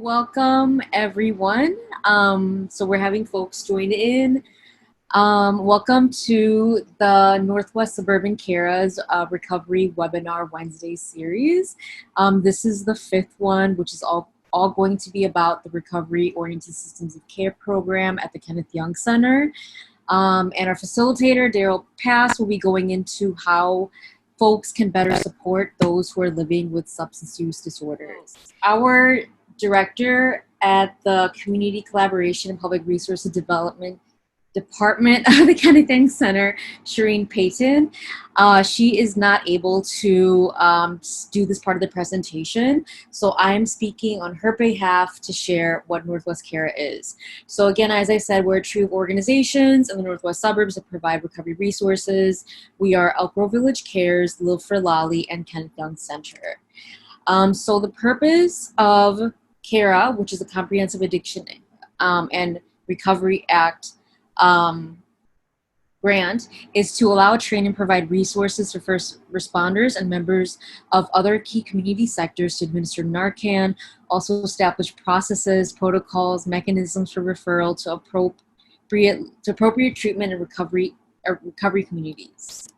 Welcome everyone. So we're having folks join in. Welcome to the Northwest Suburban CARA's Recovery Webinar Wednesday series. This is the fifth one, which is all going to be about the Recovery Oriented Systems of Care program at the Kenneth Young Center. And our facilitator, Daryl Pass, will be going into how folks can better support those who are living with substance use disorders. Our director at the Community Collaboration and Public Resources Development Department of the Kenneth Young Center, Shireen Payton. She is not able to do this part of the presentation, so I am speaking on her behalf to share what Northwest CARA is. So again, as I said, we're a trio of organizations in the Northwest suburbs that provide recovery resources. We are Elk Grove Village Cares, Live for Lolly, and Kenneth Young Center. So the purpose of CARA, which is a Comprehensive Addiction and Recovery Act grant, is to allow, train, and provide resources for first responders and members of other key community sectors to administer Narcan, also establish processes, protocols, mechanisms for referral to appropriate treatment and recovery communities.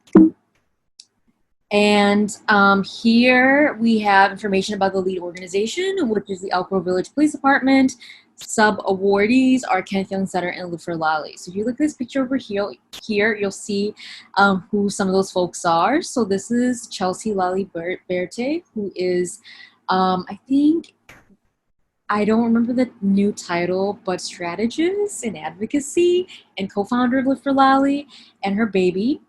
And here we have information about the lead organization, which is the Elk Grove Village Police Department. Sub-awardees are Kenneth Young Center and Live for Lolly. So if you look at this picture over here you'll see who some of those folks are. So this is Chelsea Lolly Berte, who is, I don't remember the new title, but strategist in advocacy and co-founder of Live for Lolly, and her baby.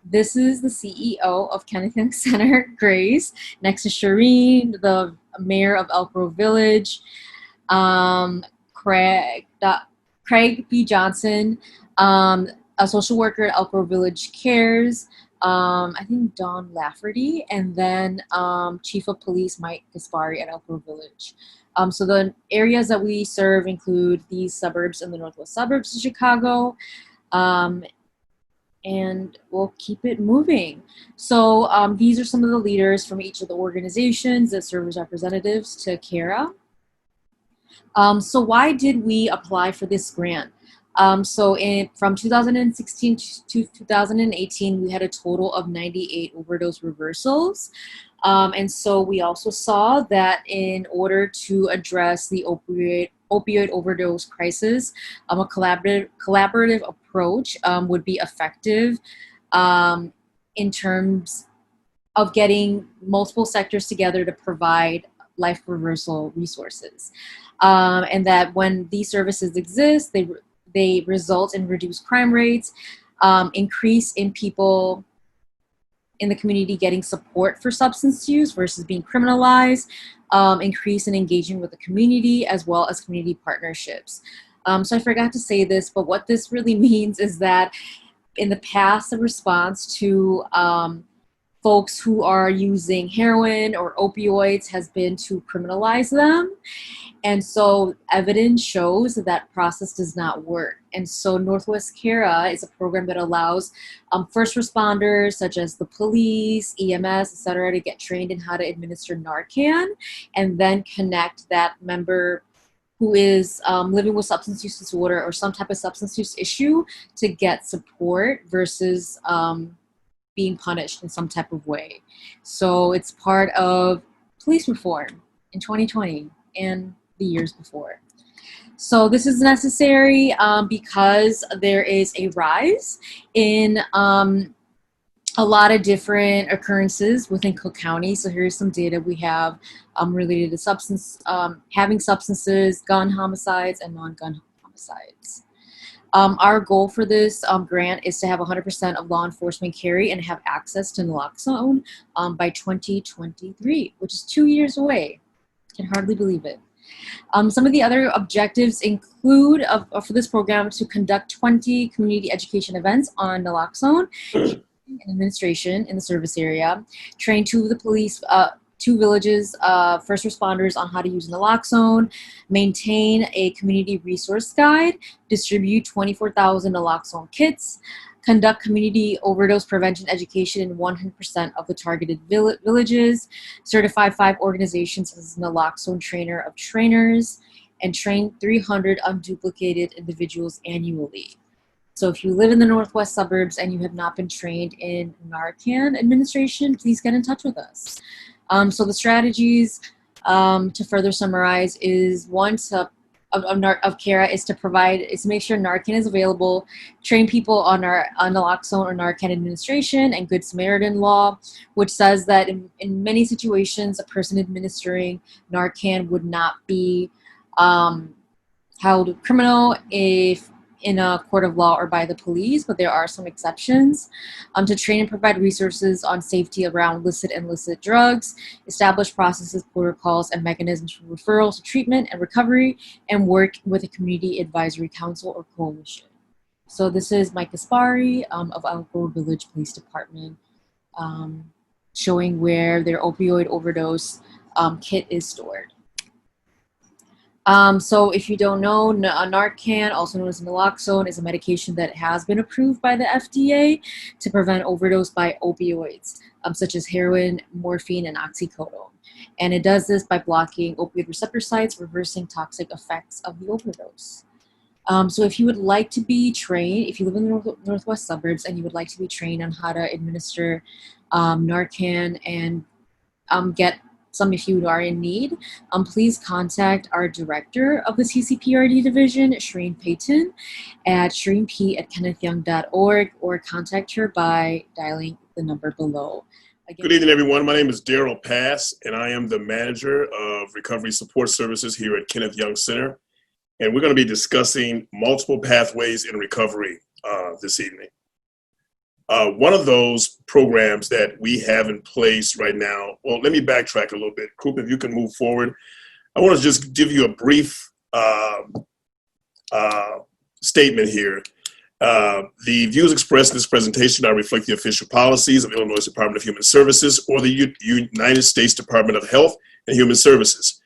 This is the CEO of Kenneth Young Center, Grace. Next to Shireen, the mayor of Elk Grove Village. Craig B. Johnson, a social worker at Elk Grove Village Cares. I think Dawn Lafferty, and then Chief of Police Mike Gaspari at Elk Grove Village. So the areas that we serve include these suburbs and the northwest suburbs of Chicago. And we'll keep it moving. So these are some of the leaders from each of the organizations that serve as representatives to CARA. So why did we apply for this grant? From 2016 to 2018, we had a total of 98 overdose reversals. And so we also saw that in order to address the opioid overdose crisis, a collaborative approach would be effective in terms of getting multiple sectors together to provide life reversal resources. And that when these services exist, they result in reduced crime rates, increase in people in the community getting support for substance use versus being criminalized, increase in engagement with the community, as well as community partnerships. So I forgot to say this, but what this really means is that in the past, the response to folks who are using heroin or opioids has been to criminalize them. And so evidence shows that that process does not work. And so Northwest CARA is a program that allows first responders such as the police, EMS, et cetera, to get trained in how to administer Narcan and then connect that member who is living with substance use disorder or some type of substance use issue to get support versus being punished in some type of way. So it's part of police reform in 2020 and the years before. So this is necessary because there is a rise in a lot of different occurrences within Cook County. So here's some data we have related to having substances, gun homicides, and non-gun homicides. Our goal for this grant is to have 100% of law enforcement carry and have access to naloxone by 2023, which is 2 years away. Can hardly believe it. Some of the other objectives include for this program to conduct 20 community education events on naloxone and administration in the service area, train two villages, first responders on how to use naloxone, maintain a community resource guide, distribute 24,000 naloxone kits, conduct community overdose prevention education in 100% of the targeted villages, certify 5 organizations as naloxone trainer of trainers, and train 300 unduplicated individuals annually. So if you live in the northwest suburbs and you have not been trained in Narcan administration, please get in touch with us. So the strategies, to further summarize, is one, of CARA is to make sure Narcan is available, train people on naloxone or Narcan administration, and Good Samaritan law, which says that in many situations, a person administering Narcan would not be held criminal if in a court of law or by the police, but there are some exceptions. To train and provide resources on safety around illicit and illicit drugs, establish processes, protocols, and mechanisms for referrals to treatment and recovery, and work with a community advisory council or coalition. So this is Mike Gaspari of Elk Grove Village Police Department, showing where their opioid overdose kit is stored. So if you don't know, Narcan, also known as naloxone, is a medication that has been approved by the FDA to prevent overdose by opioids, such as heroin, morphine, and oxycodone. And it does this by blocking opioid receptor sites, reversing toxic effects of the overdose. So if you would like to be trained, if you live in the northwest suburbs and you would like to be trained on how to administer Narcan and get some if you are in need, please contact our director of the CCPRD division, Shreen Payton, at shreenp@kennethyoung.org, or contact her by dialing the number below. Again, good evening, everyone. My name is Daryl Pass, and I am the manager of Recovery Support Services here at Kenneth Young Center. And we're going to be discussing multiple pathways in recovery this evening. One of those programs that we have in place right now, well, let me backtrack a little bit. Coop, if you can move forward. I want to just give you a brief statement here. The views expressed in this presentation are reflect the official policies of Illinois Department of Human Services or the United States Department of Health and Human Services.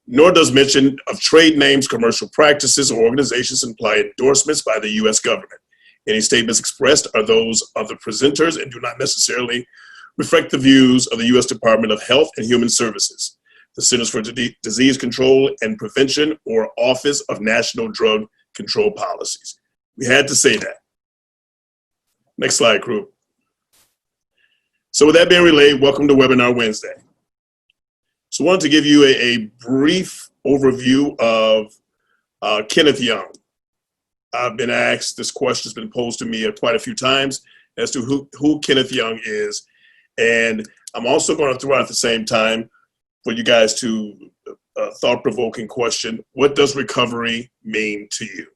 Nor does mention of trade names, commercial practices, or organizations imply endorsements by the U.S. government. Any statements expressed are those of the presenters and do not necessarily reflect the views of the U.S. Department of Health and Human Services, the Centers for Disease Control and Prevention, or Office of National Drug Control Policies. We had to say that. Next slide, group. So with that being relayed, welcome to Webinar Wednesday. So I wanted to give you a brief overview of Kenneth Young. I've been asked, this question has been posed to me quite a few times as to who Kenneth Young is. And I'm also going to throw out at the same time for you guys to a thought-provoking question: what does recovery mean to you?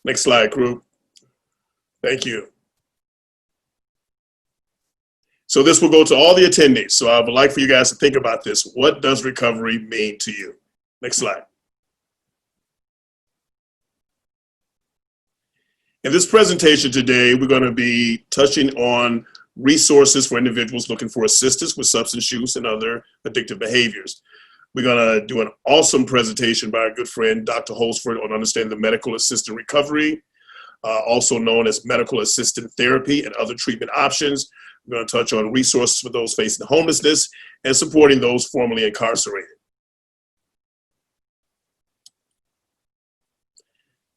Next slide, group. Thank you. So this will go to all the attendees. So I would like for you guys to think about this. What does recovery mean to you? Next slide. In this presentation today, we're going to be touching on resources for individuals looking for assistance with substance use and other addictive behaviors. We're going to do an awesome presentation by our good friend, Dr. Holsford, on understanding the medical assisted recovery, also known as medical assisted therapy and other treatment options. We're going to touch on resources for those facing homelessness and supporting those formerly incarcerated.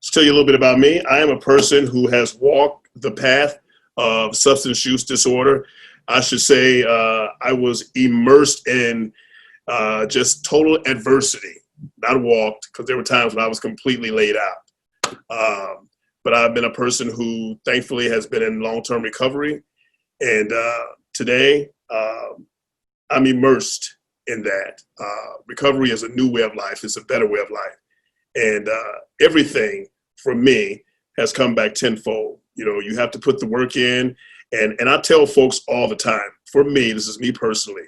To tell you a little bit about me, I am a person who has walked the path of substance use disorder. I should say I was immersed in just total adversity, not walked, because there were times when I was completely laid out. But I've been a person who thankfully has been in long-term recovery. And today I'm immersed in that. Recovery is a new way of life. It's a better way of life. And everything for me has come back tenfold. You know, you have to put the work in. And I tell folks all the time, for me, this is me personally,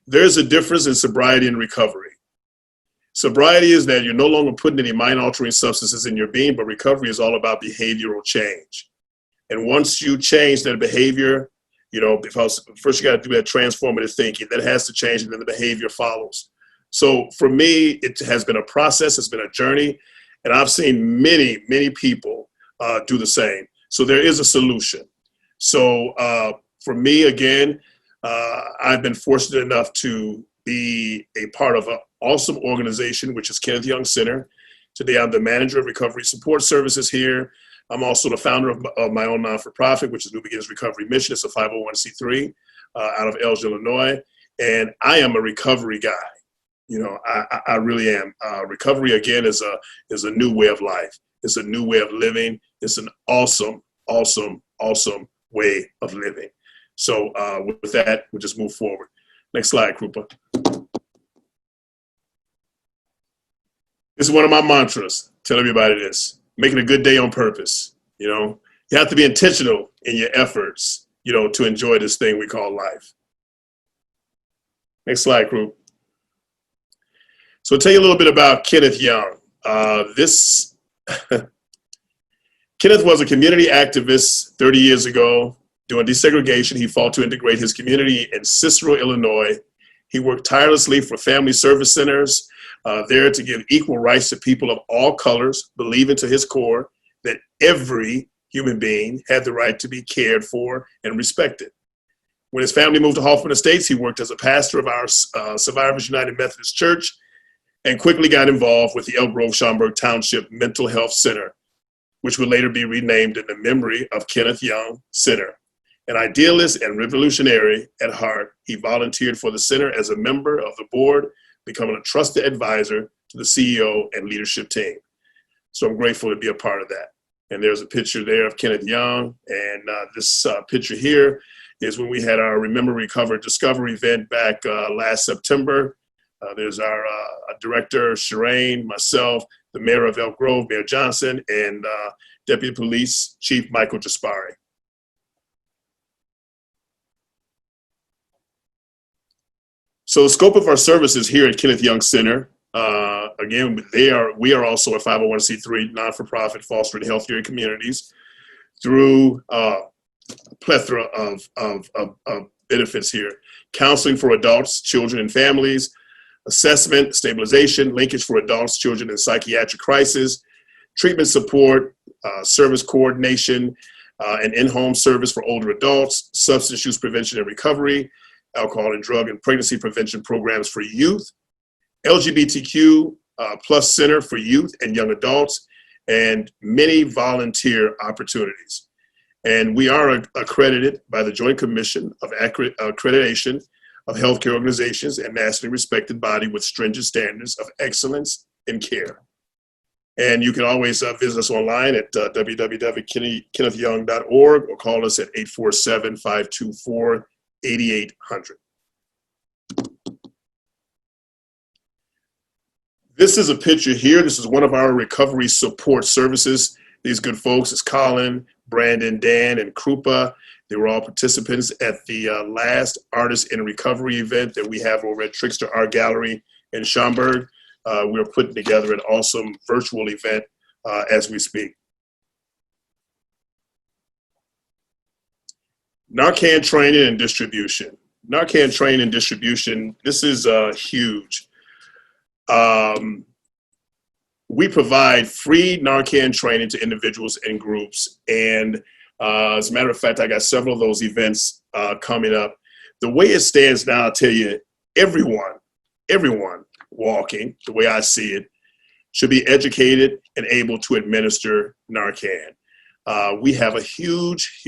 there's a difference in sobriety and recovery. Sobriety is that you're no longer putting any mind-altering substances in your being, but recovery is all about behavioral change. And once you change that behavior, you know, because first you got to do that transformative thinking, that has to change, and then the behavior follows. So for me, it has been a process, it's been a journey, and I've seen many, many people do the same. So there is a solution. So for me, again, I've been fortunate enough to be a part of an awesome organization, which is Kenneth Young Center. Today, I'm the manager of recovery support services here. I'm also the founder of my own non-for-profit, which is New Beginnings Recovery Mission. It's a 501c3 out of Elgin, Illinois. And I am a recovery guy. You know, I really am. Recovery, again, is a new way of life. It's a new way of living. It's an awesome, awesome, awesome way of living. So with that, we'll just move forward. Next slide, Krupa. This is one of my mantras. Tell everybody this. Making a good day on purpose. You know, you have to be intentional in your efforts, you know, to enjoy this thing we call life. Next slide, Krupa. So I'll tell you a little bit about Kenneth Young. Kenneth was a community activist 30 years ago. During desegregation, he fought to integrate his community in Cicero, Illinois. He worked tirelessly for family service centers, there to give equal rights to people of all colors, believing to his core that every human being had the right to be cared for and respected. When his family moved to Hoffman Estates, he worked as a pastor of our Survivors United Methodist Church and quickly got involved with the Elk Grove Schaumburg Township Mental Health Center, which would later be renamed in the memory of Kenneth Young Center. An idealist and revolutionary at heart, he volunteered for the center as a member of the board, becoming a trusted advisor to the CEO and leadership team. So I'm grateful to be a part of that. And there's a picture there of Kenneth Young. And this picture here is when we had our Remember, Recover, Discover event back last September. There's our director, Shireen, myself, the mayor of Elk Grove, Mayor Johnson, and Deputy Police Chief Michael Jaspari. So the scope of our services here at Kenneth Young Center, again, we are also a 501c3 non-for-profit fostering healthier communities through a plethora of benefits here. Counseling for adults, children, and families, assessment, stabilization, linkage for adults, children in psychiatric crisis, treatment support, service coordination, and in-home service for older adults, substance use prevention and recovery, alcohol and drug and pregnancy prevention programs for youth, LGBTQ plus center for youth and young adults, and many volunteer opportunities. And we are accredited by the Joint Commission of Accreditation of Healthcare Organizations and nationally respected body with stringent standards of excellence in care. And you can always visit us online at www.kennethyoung.org or call us at 847-524-8800. This is a picture here. This is one of our recovery support services. These good folks is Colin, Brandon, Dan, and Krupa. They were all participants at the last Artists in Recovery event that we have over at Trickster Art Gallery in Schaumburg. We're putting together an awesome virtual event as we speak. Narcan training and distribution. Narcan training and distribution, this is huge. We provide free Narcan training to individuals and groups. And as a matter of fact, I got several of those events coming up. The way it stands now, I'll tell you, everyone walking, the way I see it, should be educated and able to administer Narcan. We have a huge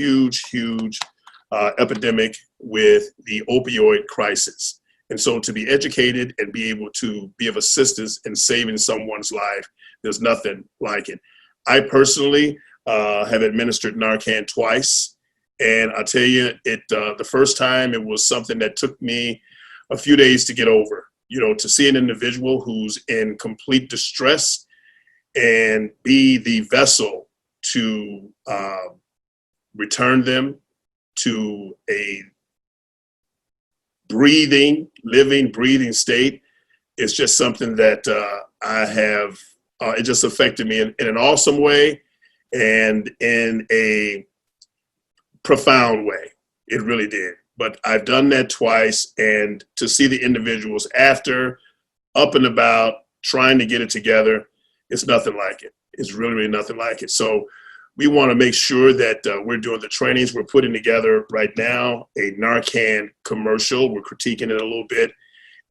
epidemic with the opioid crisis. And so to be educated and be able to be of assistance in saving someone's life, there's nothing like it. I personally have administered Narcan twice. And I'll tell you, the first time it was something that took me a few days to get over. You know, to see an individual who's in complete distress and be the vessel to return them to a living, breathing state is just something that I have, it just affected me in an awesome way and in a profound way. It really did. But I've done that twice, and to see the individuals after, up and about, trying to get it together, it's nothing like it. It's really, really nothing like it. So we want to make sure that we're doing the trainings. We're putting together right now a Narcan commercial. We're critiquing it a little bit.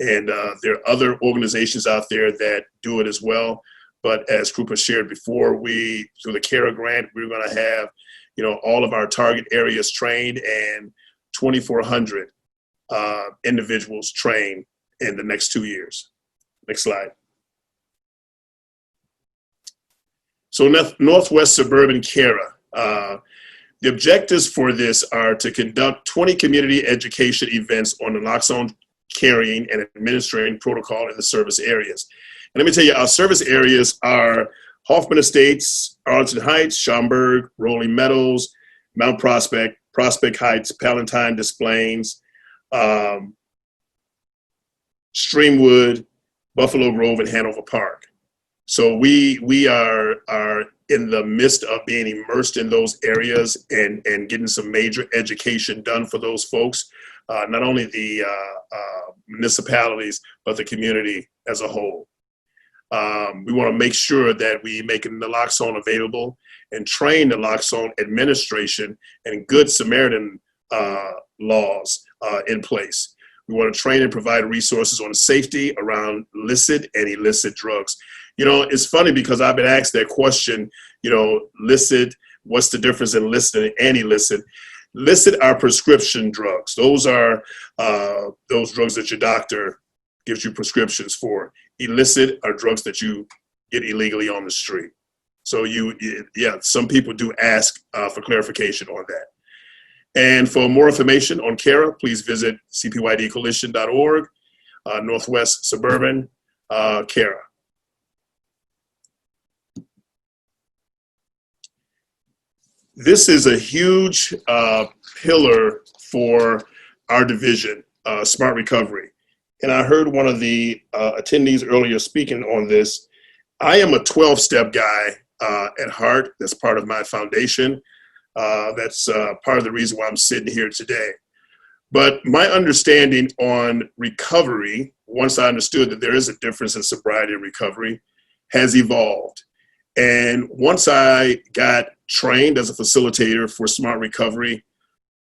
And there are other organizations out there that do it as well. But as Krupa shared before, through the CARA grant, we're going to have, all of our target areas trained and 2,400 individuals trained in the next 2 years. Next slide. So Northwest Suburban CARA. The objectives for this are to conduct 20 community education events on naloxone carrying and administering protocol in the service areas. And let me tell you, our service areas are Hoffman Estates, Arlington Heights, Schaumburg, Rolling Meadows, Mount Prospect, Prospect Heights, Palatine, Des Plaines, Streamwood, Buffalo Grove, and Hanover Park. So we are in the midst of being immersed in those areas and getting some major education done for those folks, not only the municipalities, but the community as a whole. We want to make sure that we make naloxone available and train naloxone administration and Good Samaritan laws in place. We want to train and provide resources on safety around licit and illicit drugs. It's funny because I've been asked that question, licit, what's the difference in licit and illicit? Licit are prescription drugs. Those are those drugs that your doctor gives you prescriptions for. Illicit are drugs that you get illegally on the street. So some people do ask for clarification on that. And for more information on CARA, please visit cpydcoalition.org, Northwest Suburban CARA. This is a huge pillar for our division, Smart Recovery. And I heard one of the attendees earlier speaking on this. I am a 12-step guy at heart. That's part of my foundation. That's part of the reason why I'm sitting here today. But my understanding on recovery, once I understood that there is a difference in sobriety and recovery, has evolved. And once I got trained as a facilitator for Smart Recovery,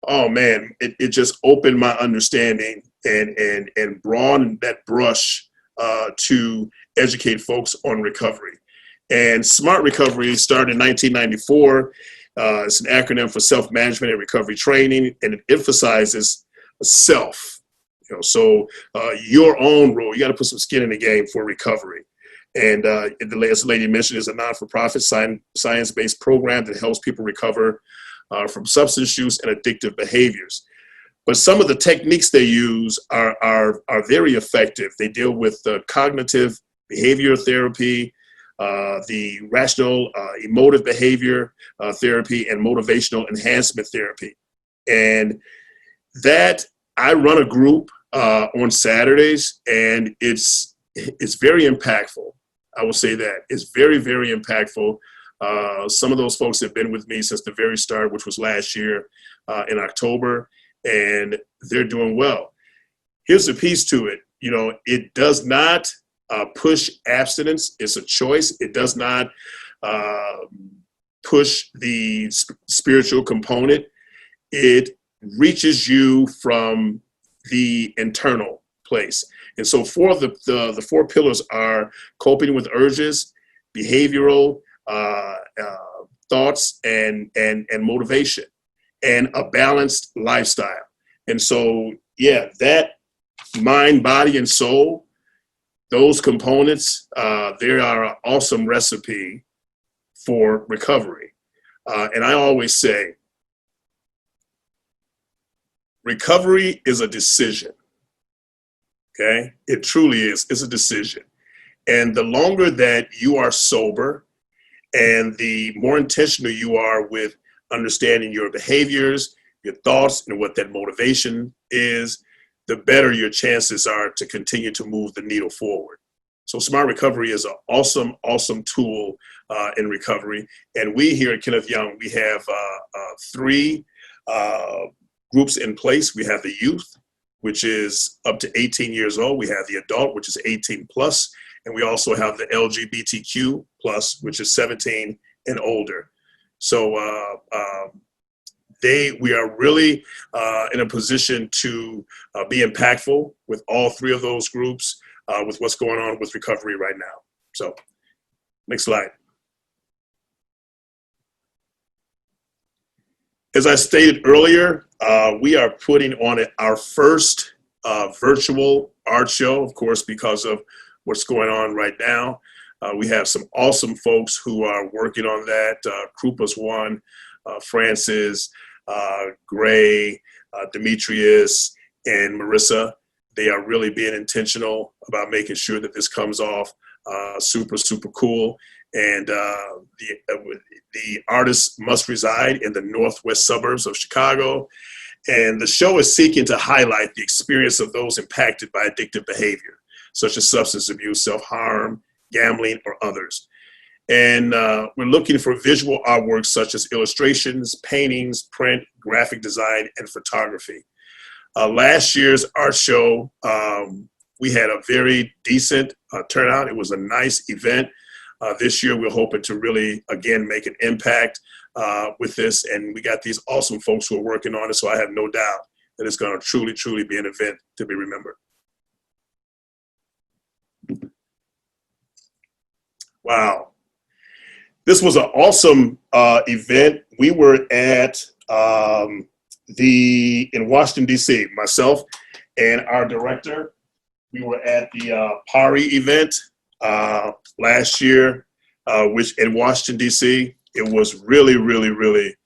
oh man, it just opened my understanding and broadened that brush to educate folks on recovery. And Smart Recovery started in 1994. It's an acronym for Self-Management and Recovery Training, and it emphasizes self. So your own role, you got to put some skin in the game for recovery. And the last lady mentioned is a non-for-profit science-based program that helps people recover from substance use and addictive behaviors. But some of the techniques they use are very effective. They deal with cognitive behavior therapy, the rational emotive behavior therapy, and motivational enhancement therapy. And that, I run a group on Saturdays, and it's very impactful. I will say that. It's very, very impactful. Some of those folks have been with me since the very start, which was last year in October, and they're doing well. Here's the piece to it. It does not push abstinence. It's a choice. It does not push the spiritual component. It reaches you from the internal place. And so the four pillars are coping with urges, behavioral thoughts, and motivation, and a balanced lifestyle. And so, that mind, body, and soul, those components, they are an awesome recipe for recovery. And I always say, recovery is a decision. Okay, it truly is. It's a decision. And the longer that you are sober and the more intentional you are with understanding your behaviors, your thoughts, and what that motivation is, the better your chances are to continue to move the needle forward. So Smart Recovery is an awesome, awesome tool in recovery. And we here at Kenneth Young, we have three groups in place. We have the youth, which is up to 18 years old. We have the adult, which is 18 plus. And we also have the LGBTQ plus, which is 17 and older. So we are really in a position to be impactful with all three of those groups with what's going on with recovery right now. So next slide. As I stated earlier, we are putting on our first virtual art show, of course, because of what's going on right now. We have some awesome folks who are working on that. Krupa's one, Francis, Gray, Demetrius, and Marissa. They are really being intentional about making sure that this comes off super, super cool. And the artist must reside in the northwest suburbs of Chicago. And the show is seeking to highlight the experience of those impacted by addictive behavior, such as substance abuse, self-harm, gambling, or others. And we're looking for visual artworks such as illustrations, paintings, print, graphic design, and photography. Last year's art show, we had a very decent turnout. It was a nice event. This year, we're hoping to really, again, make an impact with this. And we got these awesome folks who are working on it. So I have no doubt that it's going to truly, truly be an event to be remembered. Wow. This was an awesome event. We were at in Washington, D.C., myself and our director. We were at the PARI event last year, which in Washington, D.C. It was really, really, really,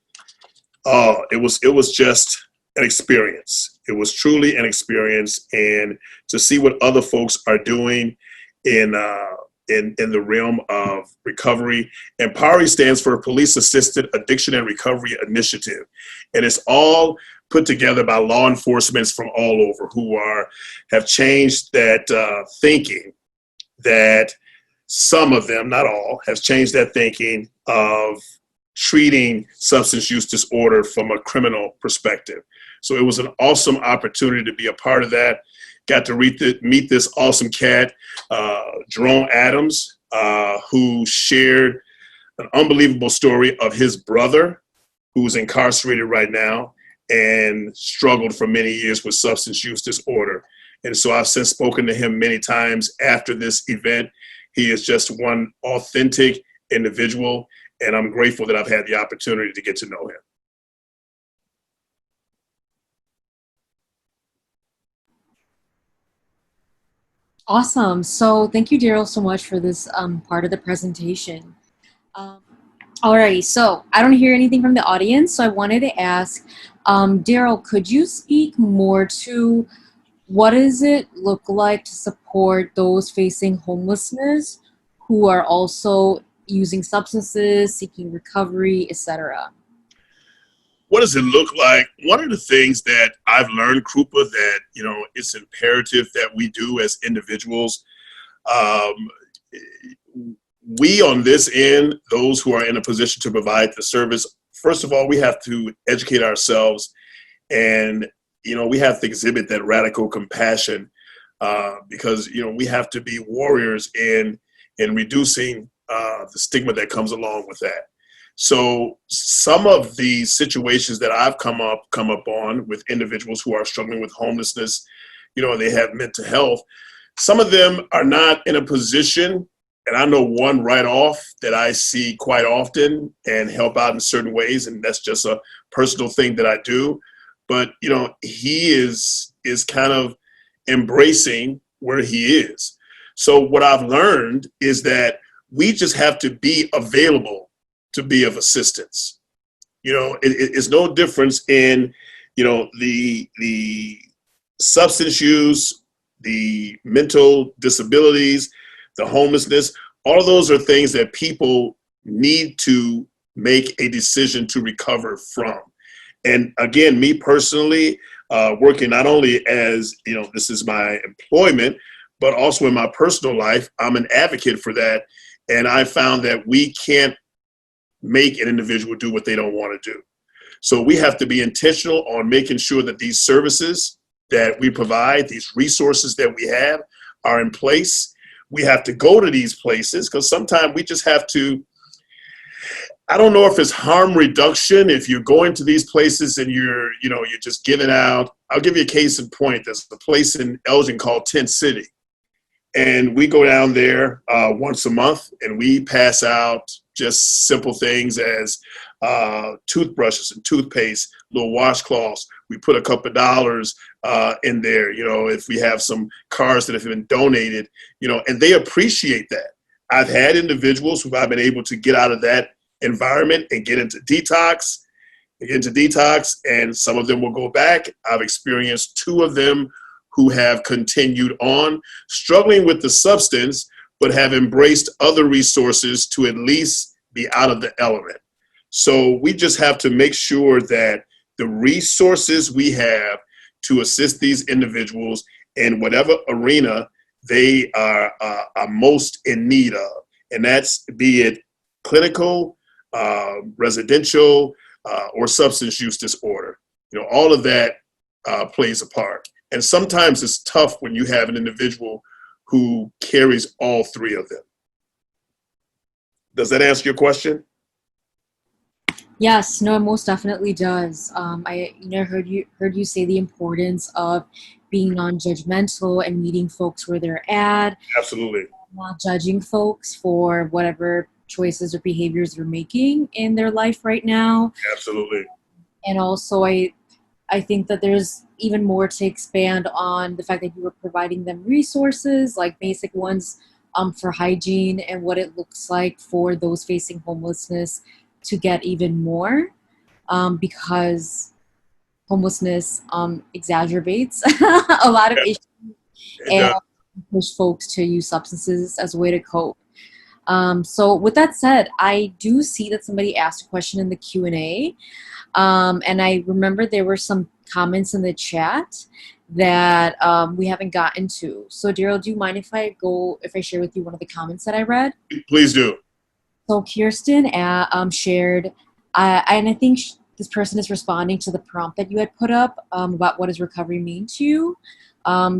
it was just an experience. It was truly an experience. And to see what other folks are doing in the realm of recovery. And PARI stands for Police Assisted Addiction and Recovery Initiative. And it's all put together by law enforcement from all over who have changed that thinking, that some of them, not all, has changed that thinking of treating substance use disorder from a criminal perspective. So it was an awesome opportunity to be a part of that. Got to meet this awesome cat, Jerome Adams, who shared an unbelievable story of his brother, who's incarcerated right now and struggled for many years with substance use disorder. And so I've since spoken to him many times after this event. He is just one authentic individual, and I'm grateful that I've had the opportunity to get to know him. Awesome. So thank you, Daryl, so much for this part of the presentation. Um, Alrighty, so I don't hear anything from the audience, so I wanted to ask, Daryl, could you speak more to what does it look like to support those facing homelessness who are also using substances, seeking recovery, etc.? What does it look like? One of the things that I've learned, Krupa, that, it's imperative that we do as individuals, we on this end, those who are in a position to provide the service, first of all, we have to educate ourselves, and we have to exhibit that radical compassion because we have to be warriors in reducing the stigma that comes along with that. So some of the situations that I've come up on with individuals who are struggling with homelessness, they have mental health. Some of them are not in a position, and I know one right off that I see quite often and help out in certain ways, and that's just a personal thing that I do. But he is kind of embracing where he is. So what I've learned is that we just have to be available to be of assistance. It's no difference in, the substance use, the mental disabilities, the homelessness. All of those are things that people need to make a decision to recover from. And again, me personally, working not only as, this is my employment, but also in my personal life, I'm an advocate for that. And I found that we can't make an individual do what they don't want to do. So we have to be intentional on making sure that these services that we provide, these resources that we have, are in place. We have to go to these places because sometimes we just have to, I don't know if it's harm reduction. If you're going to these places and you're just giving out. I'll give you a case in point. There's a place in Elgin called Tent City. And we go down there once a month and we pass out just simple things as toothbrushes and toothpaste, little washcloths. We put a couple of dollars in there, if we have some cars that have been donated, and they appreciate that. I've had individuals who I've been able to get out of that environment and get into detox, and some of them will go back. I've experienced 2 of them who have continued on, struggling with the substance, but have embraced other resources to at least be out of the element. So we just have to make sure that the resources we have to assist these individuals in whatever arena they are most in need of, and that's be it clinical, residential, or substance use disorder. All of that plays a part. And sometimes it's tough when you have an individual who carries all 3 of them. Does that answer your question? Yes, no, it most definitely does. I heard you say the importance of being non-judgmental and meeting folks where they're at, Absolutely. not judging folks for whatever choices or behaviors they're making in their life right now. Absolutely. And also, I think that there's even more to expand on the fact that you were providing them resources, like basic ones for hygiene and what it looks like for those facing homelessness to get even more, because homelessness exacerbates a lot of issues and push folks to use substances as a way to cope. So with that said, I do see that somebody asked a question in the Q&A. And I remember there were some comments in the chat that we haven't gotten to. So Daryl, do you mind if I share with you one of the comments that I read? Please do. So Kirsten shared, and I think this person is responding to the prompt that you had put up about what does recovery mean to you.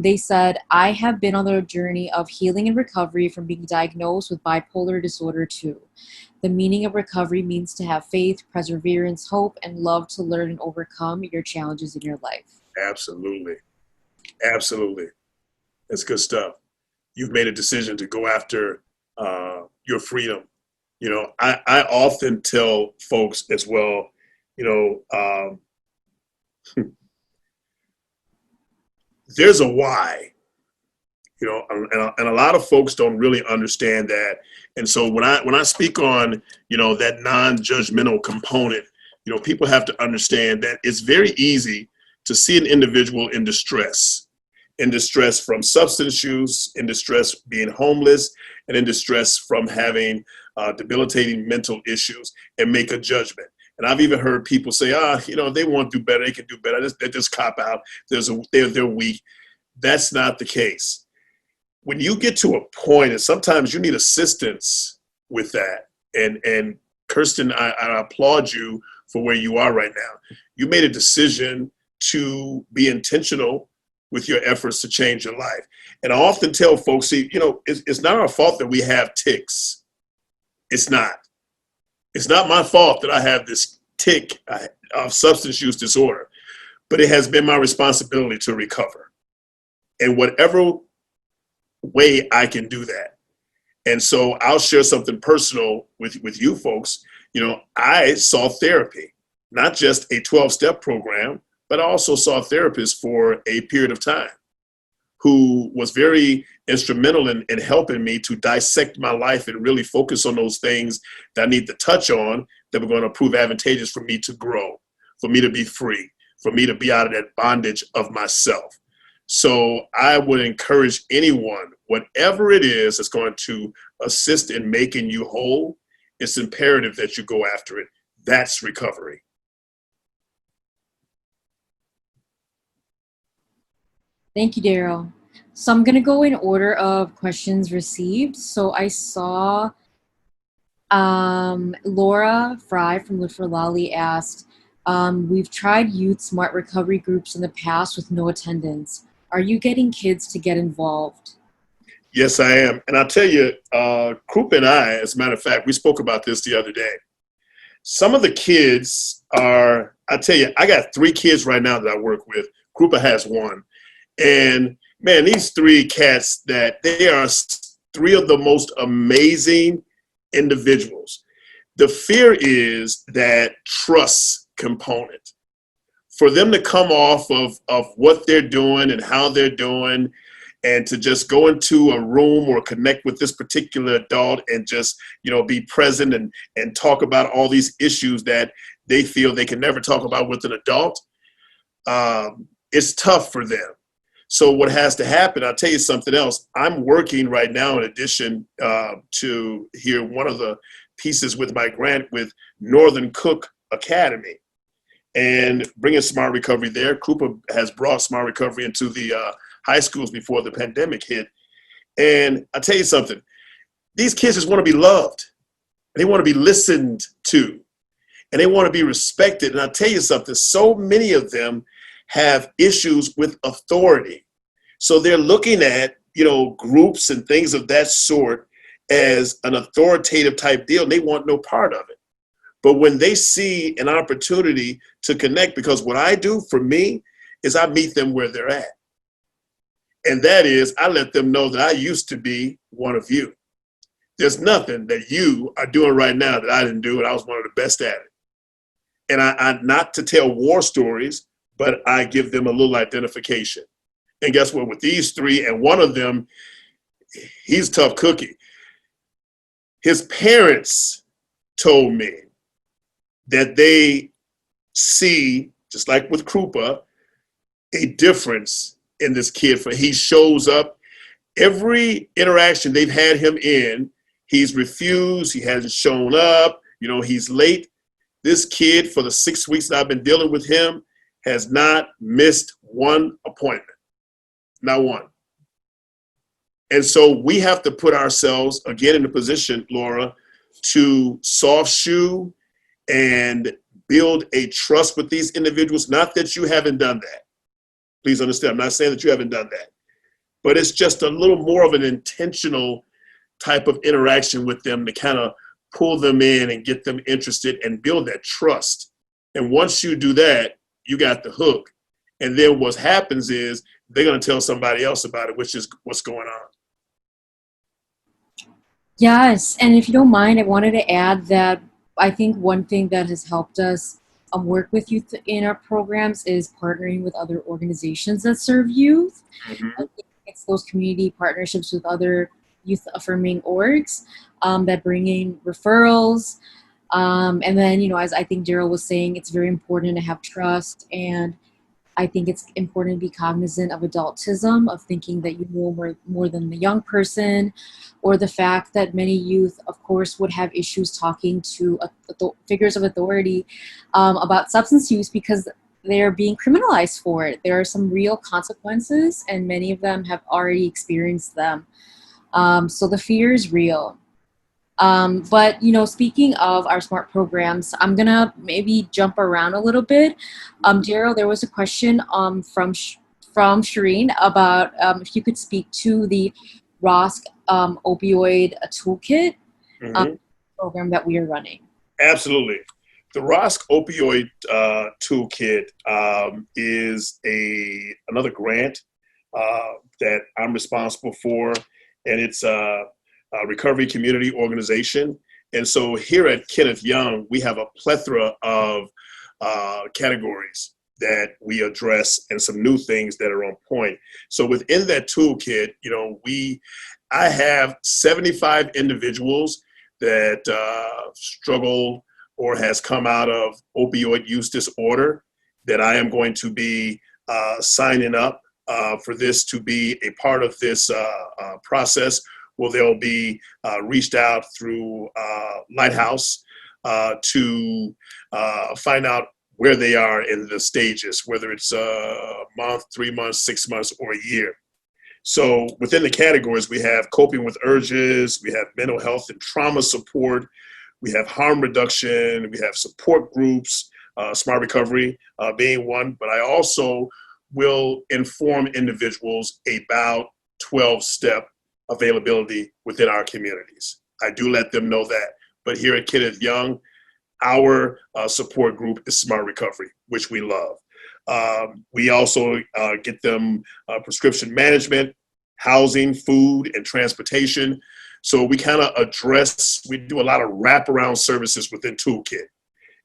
They said, I have been on the journey of healing and recovery from being diagnosed with bipolar disorder 2. The meaning of recovery means to have faith, perseverance, hope, and love to learn and overcome your challenges in your life. Absolutely. Absolutely. That's good stuff. You've made a decision to go after your freedom. I often tell folks as well, there's a why, and a lot of folks don't really understand that. And so when I speak on, that non-judgmental component, people have to understand that it's very easy to see an individual in distress from substance use, in distress being homeless, and in distress from having debilitating mental issues and make a judgment. And I've even heard people say, if they want to do better, they can do better. They just cop out. They're weak. That's not the case. When you get to a point, and sometimes you need assistance with that, and Kirsten, I applaud you for where you are right now. You made a decision to be intentional with your efforts to change your life. And I often tell folks, it's not our fault that we have tics. It's not. It's not my fault that I have this tic of substance use disorder, but it has been my responsibility to recover. And whatever way I can do that. And so I'll share something personal with you folks. I saw therapy, not just a 12-step program, but I also saw a therapist for a period of time who was very instrumental in helping me to dissect my life and really focus on those things that I need to touch on that were going to prove advantageous for me to grow, for me to be free, for me to be out of that bondage of myself. So I would encourage anyone, whatever it is that's going to assist in making you whole, it's imperative that you go after it. That's recovery. Thank you, Daryl. So I'm going to go in order of questions received. So I saw Laura Fry from Live for Lolly asked, we've tried youth smart recovery groups in the past with no attendance. Are you getting kids to get involved? Yes, I am. And I'll tell you, Krupp and I, as a matter of fact, we spoke about this the other day. Some of the kids are, I tell you, I got 3 kids right now that I work with. Krupa has 1. And man, these 3 cats, that they are 3 of the most amazing individuals. The fear is that trust component. For them to come off of what they're doing and how they're doing, and to just go into a room or connect with this particular adult and just, be present and talk about all these issues that they feel they can never talk about with an adult, it's tough for them. So what has to happen, I'll tell you something else. I'm working right now, in addition to here, one of the pieces with my grant with Northern Cook Academy and bringing Smart Recovery there. Krupa has brought Smart Recovery into the high schools before the pandemic hit. And I'll tell you something, these kids just want to be loved. They want to be listened to, and they want to be respected. And I'll tell you something, so many of them have issues with authority. So they're looking at, groups and things of that sort as an authoritative type deal, and they want no part of it. But when they see an opportunity to connect, because what I do for me is I meet them where they're at. And that is, I let them know that I used to be one of you. There's nothing that you are doing right now that I didn't do, and I was one of the best at it. And I not to tell war stories, but I give them a little identification. And guess what? With these 3, and one of them, he's tough cookie. His parents told me that they see, just like with Krupa, a difference in this kid. For he shows up every interaction they've had him in, he's refused, he hasn't shown up, he's late. This kid, for the 6 weeks that I've been dealing with him, has not missed one appointment. Not one. And so we have to put ourselves again in a position, Laura, to soft shoe and build a trust with these individuals. Not that you haven't done that. Please understand, I'm not saying that you haven't done that, but it's just a little more of an intentional type of interaction with them to kind of pull them in and get them interested and build that trust. And once you do that, you got the hook. And then what happens is they're going to tell somebody else about it, which is what's going on. Yes, and if you don't mind, I wanted to add that I think one thing that has helped us work with youth in our programs is partnering with other organizations that serve youth. Mm-hmm. I think it's those community partnerships with other youth affirming orgs that bring in referrals. And then, as I think Daryl was saying, it's very important to have trust, and I think it's important to be cognizant of adultism, of thinking that you know more than the young person, or the fact that many youth, of course, would have issues talking to figures of authority about substance use because they're being criminalized for it. There are some real consequences, and many of them have already experienced them. So the fear is real. But, speaking of our SMART programs, I'm going to maybe jump around a little bit. Daryl, there was a question from Shireen about if you could speak to the ROSC opioid toolkit program that we are running. Absolutely. The ROSC opioid toolkit is another grant that I'm responsible for, and it's a recovery community organization. And so here at Kenneth Young, we have a plethora of categories that we address and some new things that are on point. So within that toolkit, I have 75 individuals that struggle or has come out of opioid use disorder that I am going to be signing up for this to be a part of this process. Well, they'll be reached out through Lighthouse to find out where they are in the stages, whether it's a month, 3 months, 6 months, or a year. So within the categories, we have coping with urges, we have mental health and trauma support, we have harm reduction, we have support groups, Smart Recovery being one, but I also will inform individuals about 12-step availability within our communities. I do let them know that. But here at Kenneth Young, our support group is Smart Recovery, which we love. We also get them prescription management, housing, food, and transportation. So we kind of we do a lot of wraparound services within Toolkit.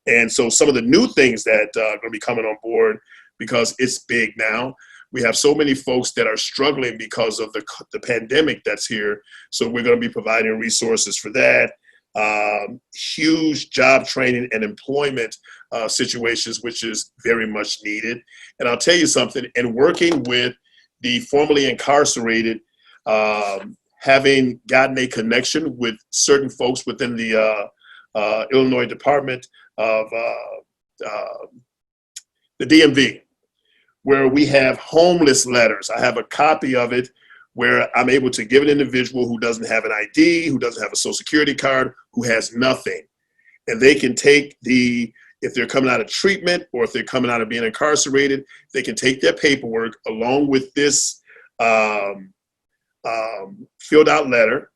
And so some of the new things that are going to be coming on board, because it's big now, we have so many folks that are struggling because of the pandemic that's here. So we're going to be providing resources for that. Huge job training and employment situations, which is very much needed. And I'll tell you something, in working with the formerly incarcerated, having gotten a connection with certain folks within the Illinois Department of the DMV, where we have homeless letters. I have a copy of it where I'm able to give an individual who doesn't have an ID, who doesn't have a social security card, who has nothing. And they can take if they're coming out of treatment or if they're coming out of being incarcerated, they can take their paperwork along with this filled out letter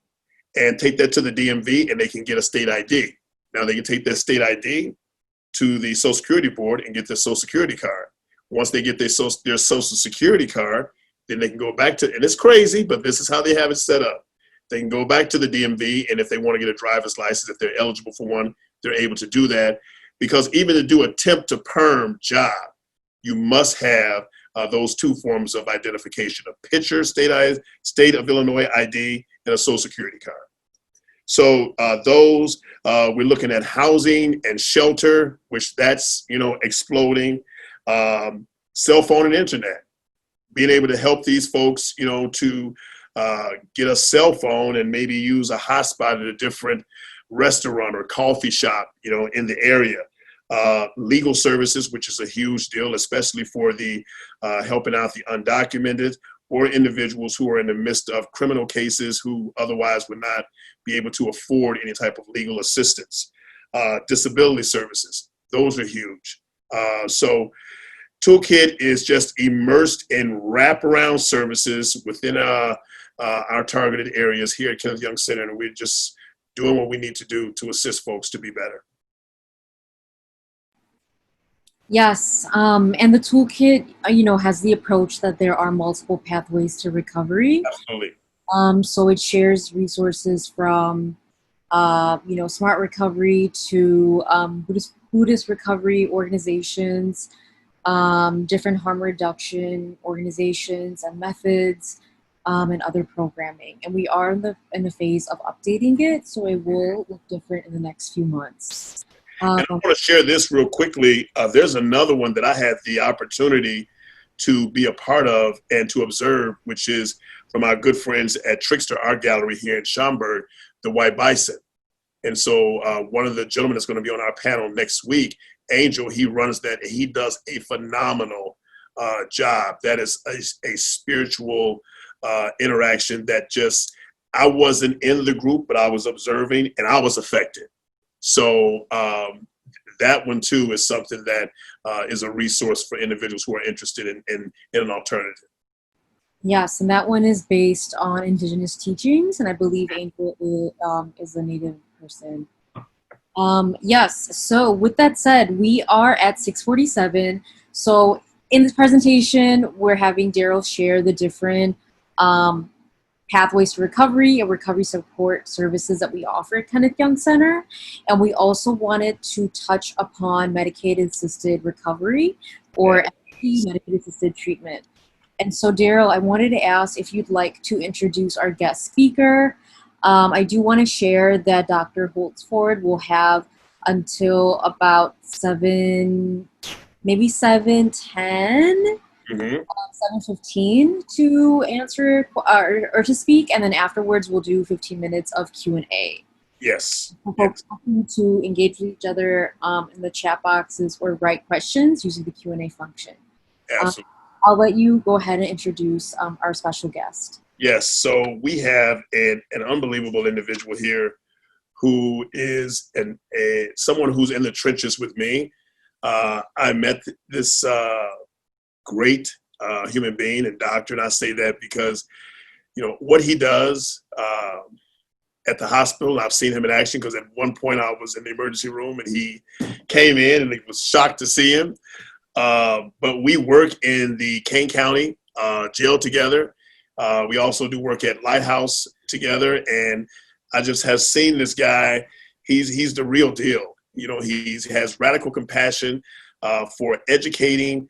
and take that to the DMV, and they can get a state ID. Now they can take that state ID to the Social Security Board and get their Social Security card. Once they get their Social Security card, then they can go back to, and it's crazy, but this is how they have it set up. They can go back to the DMV, and if they want to get a driver's license, if they're eligible for one, they're able to do that. Because even to do a temp to perm job, you must have those two forms of identification: a picture, state of Illinois ID, and a Social Security card. So we're looking at housing and shelter, which that's exploding. Cell phone and internet, being able to help these folks, to get a cell phone and maybe use a hotspot at a different restaurant or coffee shop, in the area. Legal services, which is a huge deal, especially for the helping out the undocumented or individuals who are in the midst of criminal cases who otherwise would not be able to afford any type of legal assistance. Disability services, those are huge. So Toolkit is just immersed in wraparound services within our targeted areas here at Kenneth Young Center, and we're just doing what we need to do to assist folks to be better. Yes, and the toolkit, has the approach that there are multiple pathways to recovery. Absolutely. So it shares resources from, smart recovery to Buddhist recovery organizations, different harm reduction organizations and methods, and other programming. And we are in the phase of updating it, so it will look different in the next few months. And I want to share this real quickly. There's another one that I had the opportunity to be a part of and to observe, which is from our good friends at Trickster Art Gallery here in Schaumburg, the White Bison. And so one of the gentlemen that's going to be on our panel next week, Angel, he runs that. He does a phenomenal job. That is a spiritual interaction that I wasn't in the group, but I was observing and I was affected. So that one too is something that is a resource for individuals who are interested in an alternative. Yes, and that one is based on indigenous teachings, and I believe Angel is a native person. Yes, so with that said, we are at 6:47. So in this presentation, we're having Daryl share the different pathways to recovery and recovery support services that we offer at Kenneth Young Center. And we also wanted to touch upon medicated-assisted recovery or medicated-assisted treatment. And so, Daryl, I wanted to ask if you'd like to introduce our guest speaker. I do want to share that Dr. Holtzford will have until about 7:10. 7:15 to answer or to speak, and then afterwards we'll do 15 minutes of Q&A. Yes. Folks welcome to engage with each other in the chat boxes or write questions using the Q&A function. Absolutely. I'll let you go ahead and introduce our special guest. Yes. So we have an unbelievable individual here who is someone who's in the trenches with me. I met this great human being and doctor, and I say that because what he does at the hospital. I've seen him in action because at one point I was in the emergency room and he came in and I was shocked to see him. But we work in the Kane County jail together. We also do work at Lighthouse together, and I just have seen this guy. He's the real deal. You know, he has radical compassion for educating,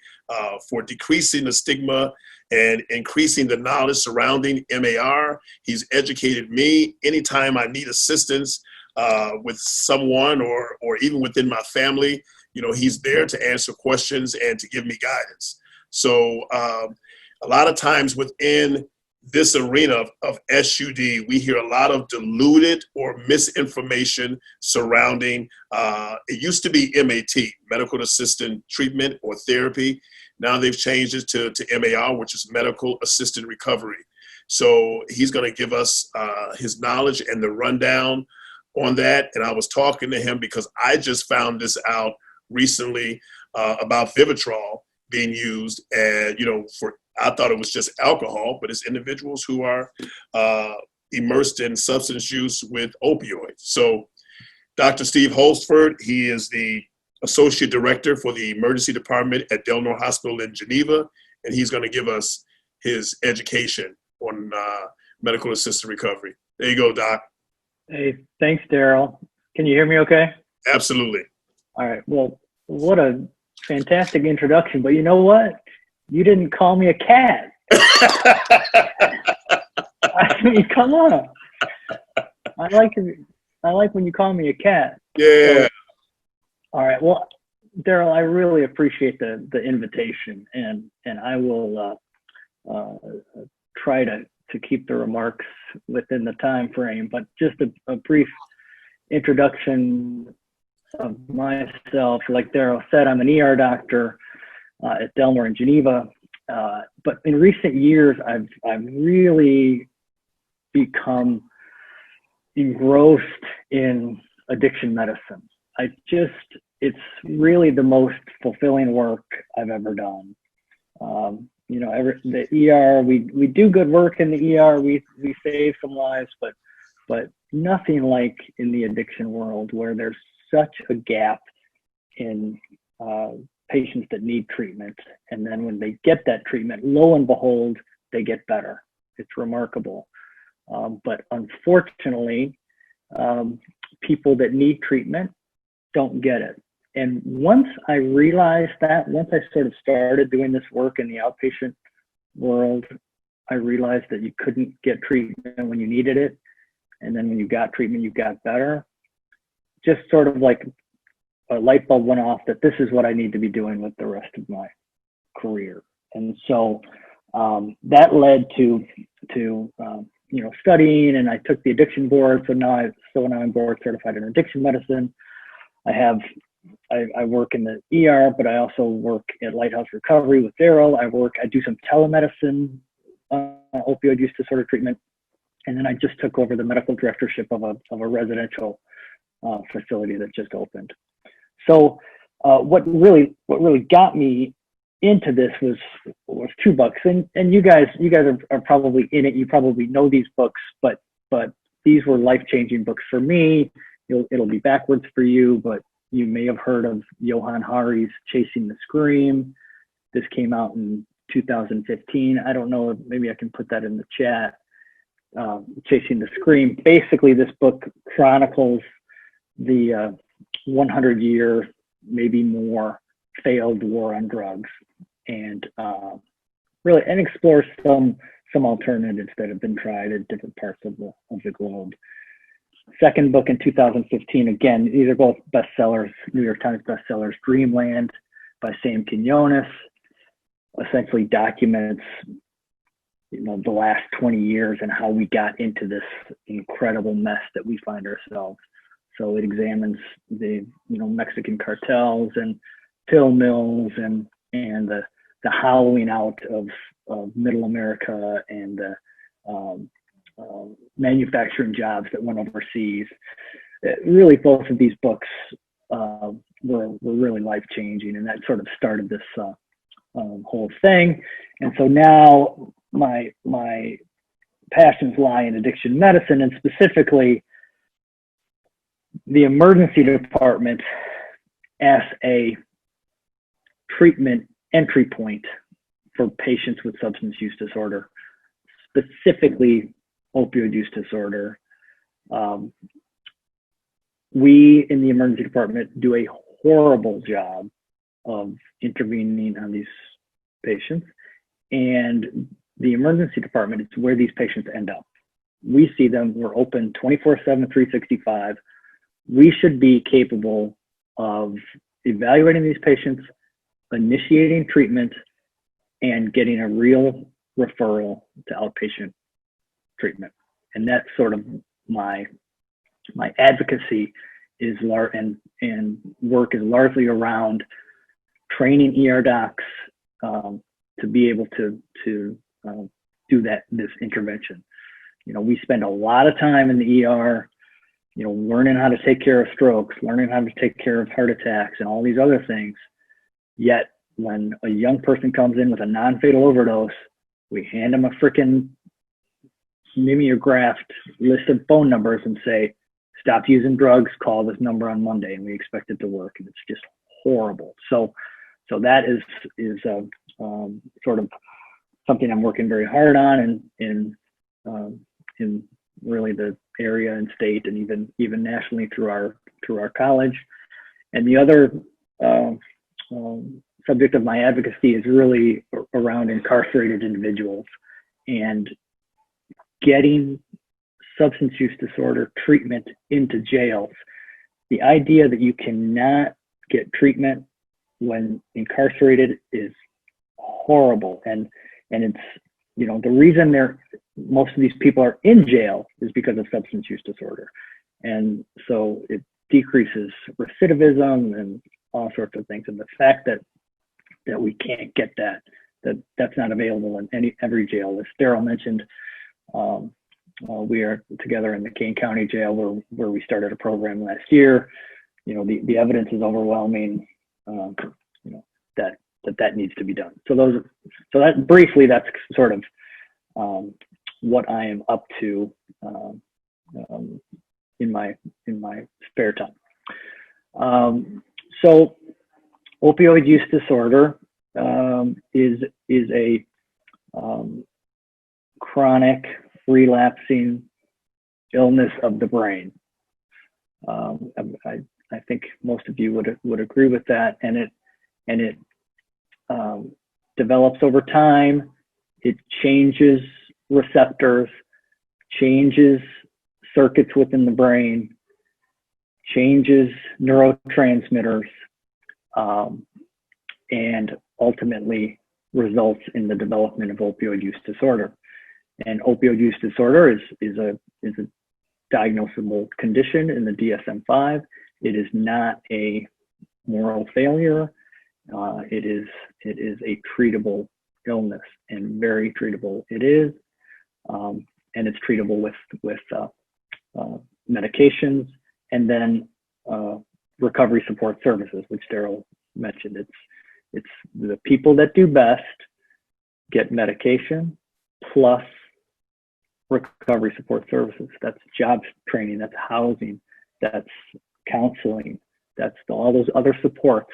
for decreasing the stigma and increasing the knowledge surrounding MAR. He's educated me anytime I need assistance with someone or even within my family. You know, he's there to answer questions and to give me guidance. So a lot of times within this arena of SUD, we hear a lot of diluted or misinformation surrounding, it used to be MAT, medical assisted treatment or therapy. Now they've changed it to MAR, which is medical assisted recovery. So he's going to give us his knowledge and the rundown on that. And I was talking to him because I just found this out recently about Vivitrol being used, and I thought it was just alcohol, but it's individuals who are immersed in substance use with opioids. So Dr. Steve Holsford, he is the Associate Director for the Emergency Department at Delnor Hospital in Geneva, and he's going to give us his education on medical assisted recovery. There you go, Doc. Hey, thanks, Daryl. Can you hear me okay? Absolutely. All right. Well, what a fantastic introduction, but you know what? You didn't call me a cat. I mean, come on. I like when you call me a cat. Yeah. So, all right. Well, Daryl, I really appreciate the invitation, and I will try to keep the remarks within the time frame. But just a brief introduction of myself. Like Daryl said, I'm an ER doctor at Delnor in Geneva. But in recent years, I've really become engrossed in addiction medicine. It's really the most fulfilling work I've ever done. The ER, we do good work in the ER. We save some lives, but nothing like in the addiction world, where there's such a gap in patients that need treatment. And then when they get that treatment, lo and behold, they get better. It's remarkable. But unfortunately, people that need treatment don't get it. And once I realized that, once I sort of started doing this work in the outpatient world, I realized that you couldn't get treatment when you needed it. And then when you got treatment, you got better. Just sort of like a light bulb went off that this is what I need to be doing with the rest of my career. And so that led to studying, and I took the addiction board. So now I'm board certified in addiction medicine. I work in the ER, but I also work at Lighthouse Recovery with Daryl. I do some telemedicine, opioid use disorder treatment. And then I just took over the medical directorship of a residential facility that just opened. So what really got me into this was 2 books, and you guys are probably in it. You probably know these books, but these were life-changing books for me. It'll be backwards for you, but you may have heard of Johann Hari's Chasing the Scream. This came out in 2015. I don't know, maybe I can put that in the chat. Chasing the Scream. Basically, this book chronicles the 100-year, maybe more, failed war on drugs, and really explores some alternatives that have been tried at different parts of the globe. Second book in 2015, again, these are both bestsellers, New York Times bestsellers. Dreamland by Sam Quinones essentially documents the last 20 years and how we got into this incredible mess that we find ourselves. So it examines the Mexican cartels and pill mills and the hollowing out of middle America and the manufacturing jobs that went overseas. Really, both of these books were really life-changing, and that sort of started this whole thing. And so now my passions lie in addiction medicine, and specifically the emergency department as a treatment entry point for patients with substance use disorder, specifically opioid use disorder. We in the emergency department do a horrible job of intervening on these patients, and the emergency department is where these patients end up. We see them, we're open 24/7, 365. We should be capable of evaluating these patients, initiating treatment, and getting a real referral to outpatient treatment. And that's sort of my advocacy is and work is largely around training ER docs to be able to do this intervention. You know, we spend a lot of time in the ER, you know, learning how to take care of strokes, learning how to take care of heart attacks and all these other things. Yet when a young person comes in with a non-fatal overdose, we hand them a freaking mimeographed list of phone numbers and say, stop using drugs, call this number on Monday, and we expect it to work. And it's just horrible. So that is sort of something I'm working very hard on in really the area and state and even nationally through our college. And the other subject of my advocacy is really around incarcerated individuals and getting substance use disorder treatment into jails. The idea that you cannot get treatment when incarcerated is horrible. And it's, you know, the reason most of these people are in jail is because of substance use disorder. And so it decreases recidivism and all sorts of things. And the fact that we can't get that's not available in every jail. As Daryl mentioned, we are together in the Kane County Jail where we started a program last year. You know, the evidence is overwhelming, you know, that needs to be done. So that briefly, that's sort of what I am up to in my spare time. So opioid use disorder is a chronic relapsing illness of the brain. I think most of you would agree with that, and it develops over time. It changes receptors, changes circuits within the brain, changes neurotransmitters, and ultimately results in the development of opioid use disorder. And opioid use disorder is a diagnosable condition in the DSM-5. It is not a moral failure. It is a treatable illness, and very treatable it is. And it's treatable with medications and then recovery support services, which Daryl mentioned. It's the people that do best get medication plus recovery support services. That's job training, that's housing, that's counseling, that's all those other supports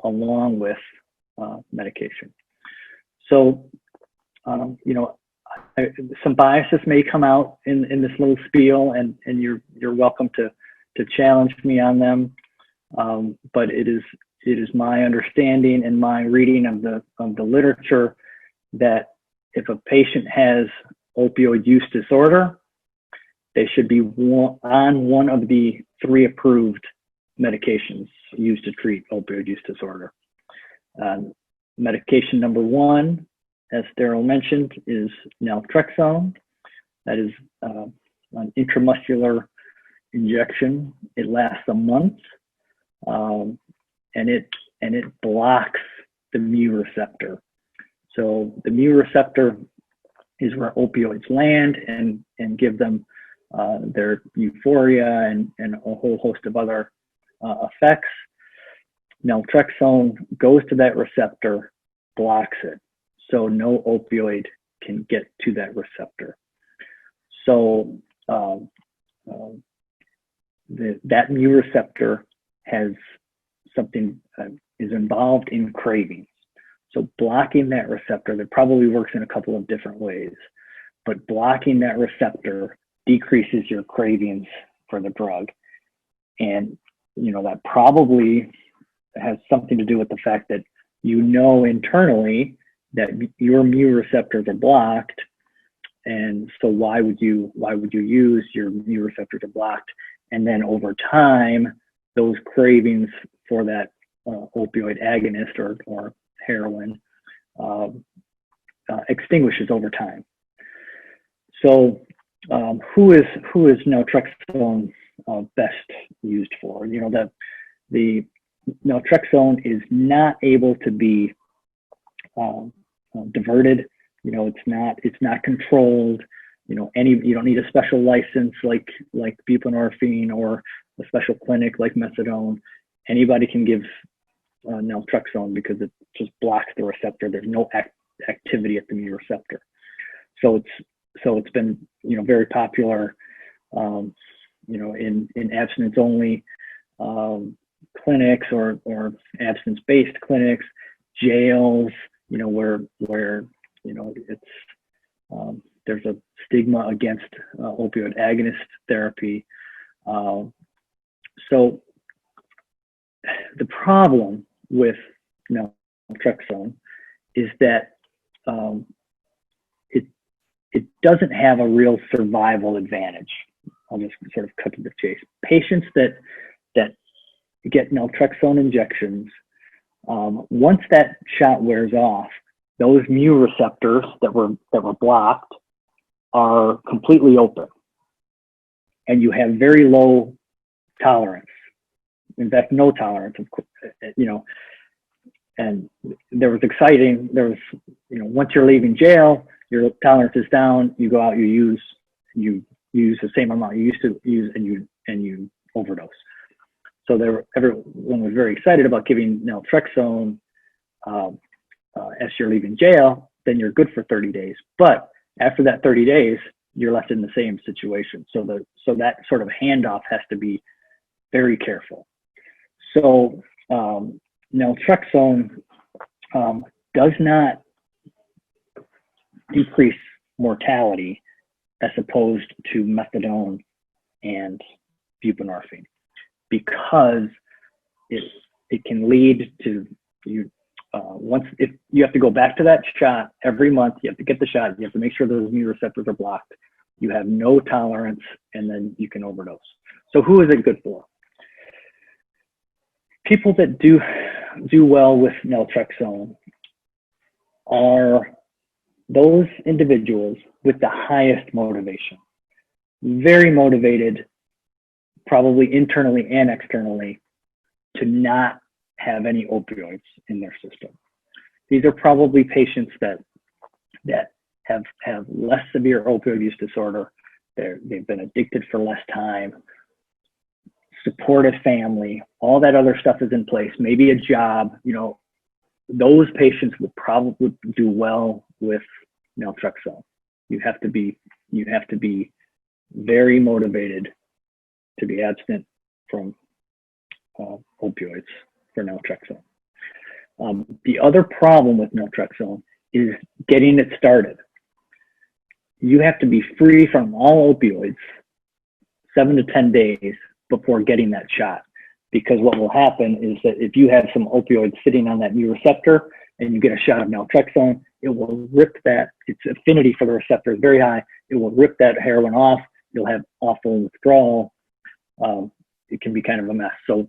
along with medication. So, you know, some biases may come out in this little spiel, and you're welcome to challenge me on them. But it is my understanding and my reading of the literature that if a patient has opioid use disorder, they should be on one of the 3 approved medications used to treat opioid use disorder. Medication number 1, as Daryl mentioned, is naloxone. That is an intramuscular injection. It lasts a month, and it blocks the mu receptor. So the mu receptor is where opioids land and give them their euphoria and a whole host of other effects. Naloxone goes to that receptor, blocks it. So no opioid can get to that receptor. So that mu receptor has something, is involved in cravings. So blocking that receptor, that probably works in a couple of different ways, but blocking that receptor decreases your cravings for the drug. And, that probably has something to do with the fact that internally that your mu receptors are blocked. And so why would you use your mu receptors are blocked? And then over time, those cravings for that opioid agonist or heroin extinguishes over time. So who is naltrexone best used for? The naltrexone is not able to be diverted. It's not controlled. You don't need a special license like buprenorphine or a special clinic like methadone. Anybody can give naltrexone because it just blocks the receptor. There's no activity at the mu receptor. So it's been very popular in abstinence only clinics or abstinence-based clinics, jails, where it's there's a stigma against opioid agonist therapy. So the problem with naltrexone is that it doesn't have a real survival advantage. I'll just sort of cut to the chase. Patients that get naltrexone injections, once that shot wears off, those mu receptors that were blocked are completely open, and you have very low tolerance. In fact, no tolerance. And once you're leaving jail, your tolerance is down. You go out, you use the same amount you used to use, and you overdose. So everyone was very excited about giving naltrexone as you're leaving jail. Then you're good for 30 days. But after that 30 days, you're left in the same situation. So that sort of handoff has to be very careful. So naltrexone does not decrease mortality as opposed to methadone and buprenorphine, because it can lead to if you have to go back to that shot every month, you have to get the shot, you have to make sure those mu receptors are blocked, you have no tolerance, and then you can overdose. So who is it good for? People that do well with naltrexone are those individuals with the highest motivation, very motivated, probably internally and externally, to not have any opioids in their system. These are probably patients that have less severe opioid use disorder. They've been addicted for less time, supportive family, all that other stuff is in place, maybe a job. Those patients would probably do well with naltrexone. You have to be very motivated to be abstinent from opioids for naltrexone. The other problem with naltrexone is getting it started. You have to be free from all opioids 7 to 10 days before getting that shot, because what will happen is that if you have some opioids sitting on that mu receptor and you get a shot of naltrexone, it will rip that. Its affinity for the receptor is very high. It will rip that heroin off. You'll have awful withdrawal. It can be kind of a mess. So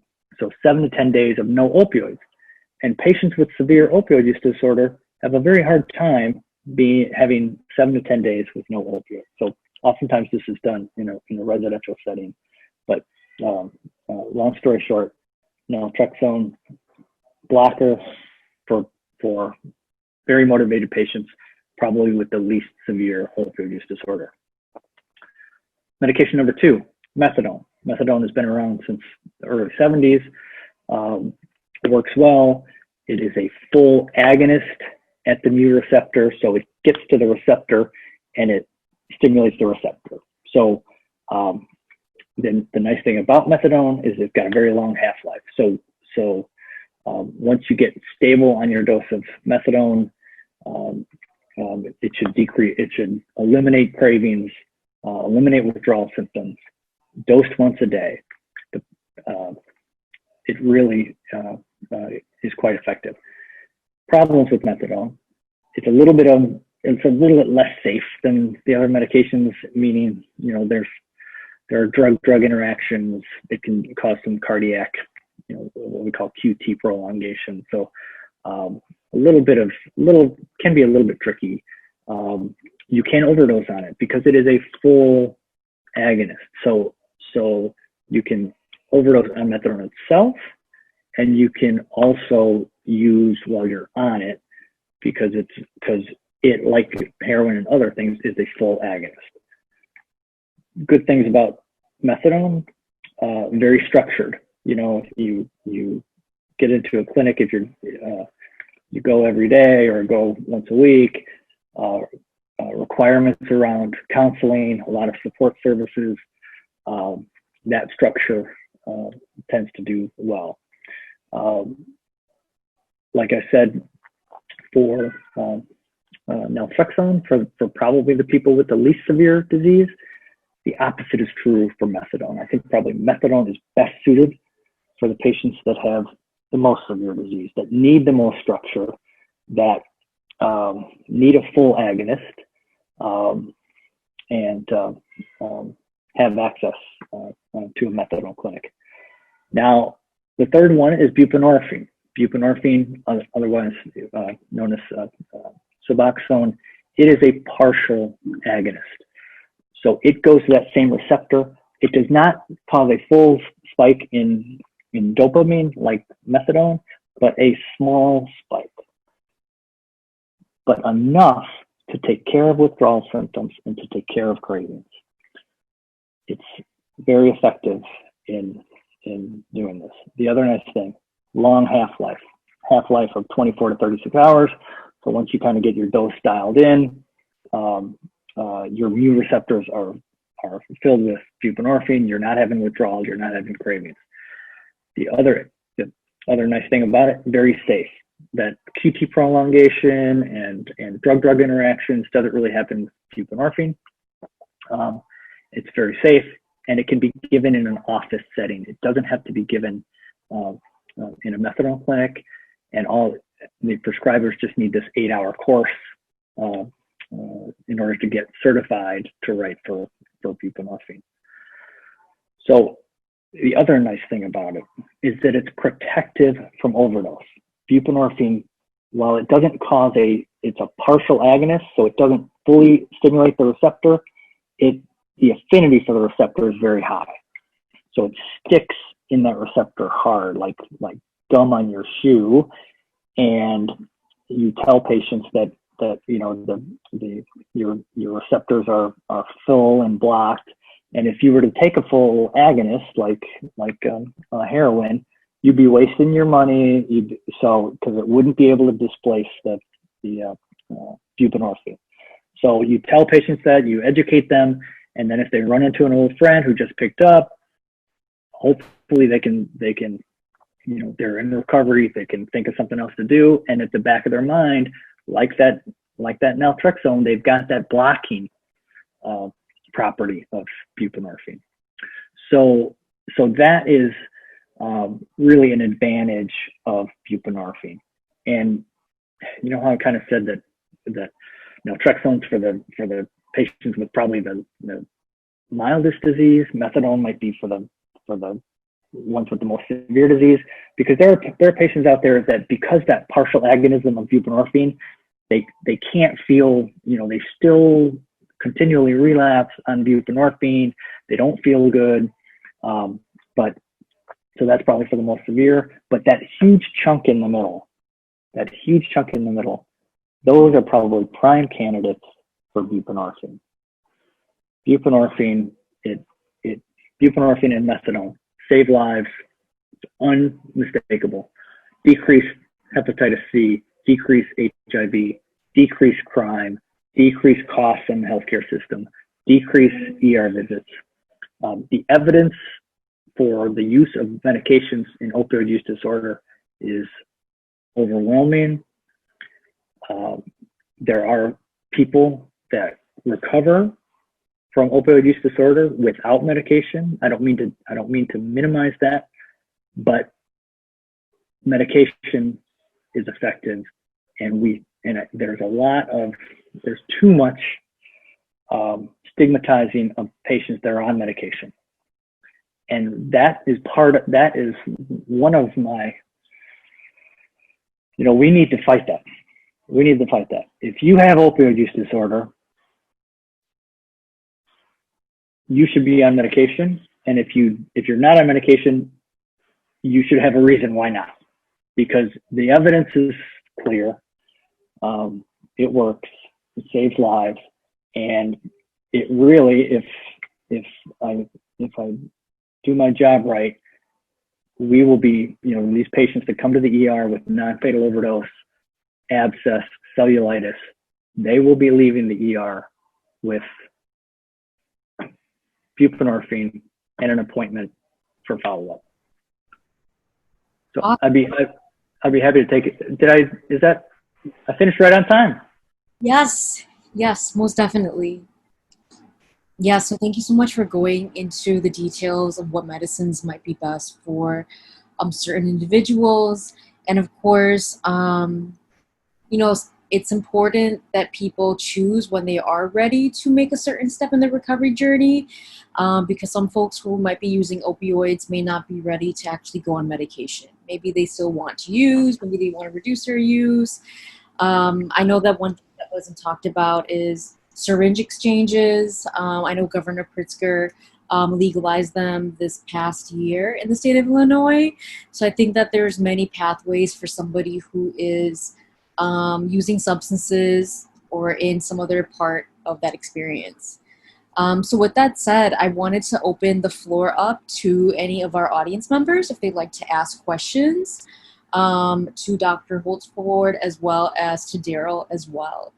7 to 10 days of no opioids. And patients with severe opioid use disorder have a very hard time having 7 to 10 days with no opioids. So oftentimes this is done in a residential setting. But long story short, naltrexone blocker for very motivated patients, probably with the least severe opioid use disorder. Medication number 2, methadone. Methadone has been around since the early 70s. Works well. It is a full agonist at the mu receptor, so gets to the receptor and it stimulates the receptor. So then the nice thing about methadone is it's got a very long half-life. So once you get stable on your dose of methadone, it should decrease, it should eliminate cravings, eliminate withdrawal symptoms, dosed once a day. It really is quite effective. Problems with methadone, it's a little bit less safe than the other medications, meaning, there are drug interactions. It can cause some cardiac, what we call QT prolongation. So can be a little bit tricky. You can overdose on it because it is a full agonist. So you can overdose on methadone itself, and you can also use while you're on it because it, like heroin and other things, is a full agonist. Good things about methadone, very structured. You get into a clinic if you go every day or go once a week. Requirements around counseling, a lot of support services. That structure tends to do well. Like I said, for naltrexone, for probably the people with the least severe disease, the opposite is true for methadone. I think probably methadone is best suited for the patients that have the most severe disease, that need the most structure, that need a full agonist, and have access to a methadone clinic. Now, the third one is buprenorphine. Buprenorphine, otherwise known as Suboxone, it is a partial agonist. So it goes to that same receptor. It does not cause a full spike in dopamine like methadone, but a small spike. But enough to take care of withdrawal symptoms and to take care of cravings. It's very effective in doing this. The other nice thing, long half-life of 24 to 36 hours. So once you kind of get your dose dialed in, your mu receptors are filled with buprenorphine. You're not having withdrawal. You're not having cravings. The other nice thing about it, very safe. That QT prolongation and drug interactions doesn't really happen with buprenorphine. It's very safe, and it can be given in an office setting. It doesn't have to be given in a methadone clinic, and all the prescribers just need this 8-hour course in order to get certified to write for buprenorphine. So the other nice thing about it is that it's protective from overdose. Buprenorphine, while it doesn't cause it's a partial agonist, so it doesn't fully stimulate the receptor, the affinity for the receptor is very high. So it sticks in that receptor hard, like gum on your shoe. And you tell patients that your receptors are full and blocked. And if you were to take a full agonist like heroin, you'd be wasting your money. Because it wouldn't be able to displace the buprenorphine. So you tell patients that, you educate them, and then if they run into an old friend who just picked up, hopefully they can they're in recovery, they can think of something else to do, and at the back of their mind, like that naltrexone, they've got that blocking property of buprenorphine. So that is really an advantage of buprenorphine. And you know how I kind of said that naltrexone's for the patients with probably the mildest disease. Methadone might be for the ones with the most severe disease, because there are patients out there that, because that partial agonism of buprenorphine, they can't feel, they still continually relapse on buprenorphine. They don't feel good. But so that's probably for the most severe, but that huge chunk in the middle, those are probably prime candidates for buprenorphine. Buprenorphine and methadone save lives, unmistakable. Decrease hepatitis C, decrease HIV, decrease crime, decrease costs in the healthcare system, decrease ER visits. The evidence for the use of medications in opioid use disorder is overwhelming. There are people that recover from opioid use disorder without medication. I don't mean to minimize that, but medication is effective, and there's too much stigmatizing of patients that are on medication, and that is one of my. We need to fight that. We need to fight that. If you have opioid use disorder, you should be on medication, and if you're not on medication, you should have a reason why not, because the evidence is clear. It works. It saves lives, and it really, if I do my job right, we will be, these patients that come to the ER with non-fatal overdose, abscess, cellulitis, they will be leaving the ER with buprenorphine and an appointment for follow-up. So Awesome. I'd be happy to take it. I finished right on time? Yes, most definitely. Yeah, so thank you so much for going into the details of what medicines might be best for certain individuals. And of course, it's important that people choose when they are ready to make a certain step in the recovery journey, because some folks who might be using opioids may not be ready to actually go on medication. Maybe they still want to use, maybe they want to reduce their use. I know that one thing that wasn't talked about is syringe exchanges. I know Governor Pritzker legalized them this past year in the state of Illinois. So I think that there's many pathways for somebody who is using substances or in some other part of that experience. So with that said, I wanted to open the floor up to any of our audience members if they'd like to ask questions to Dr. Holtzford as well as to Daryl as well.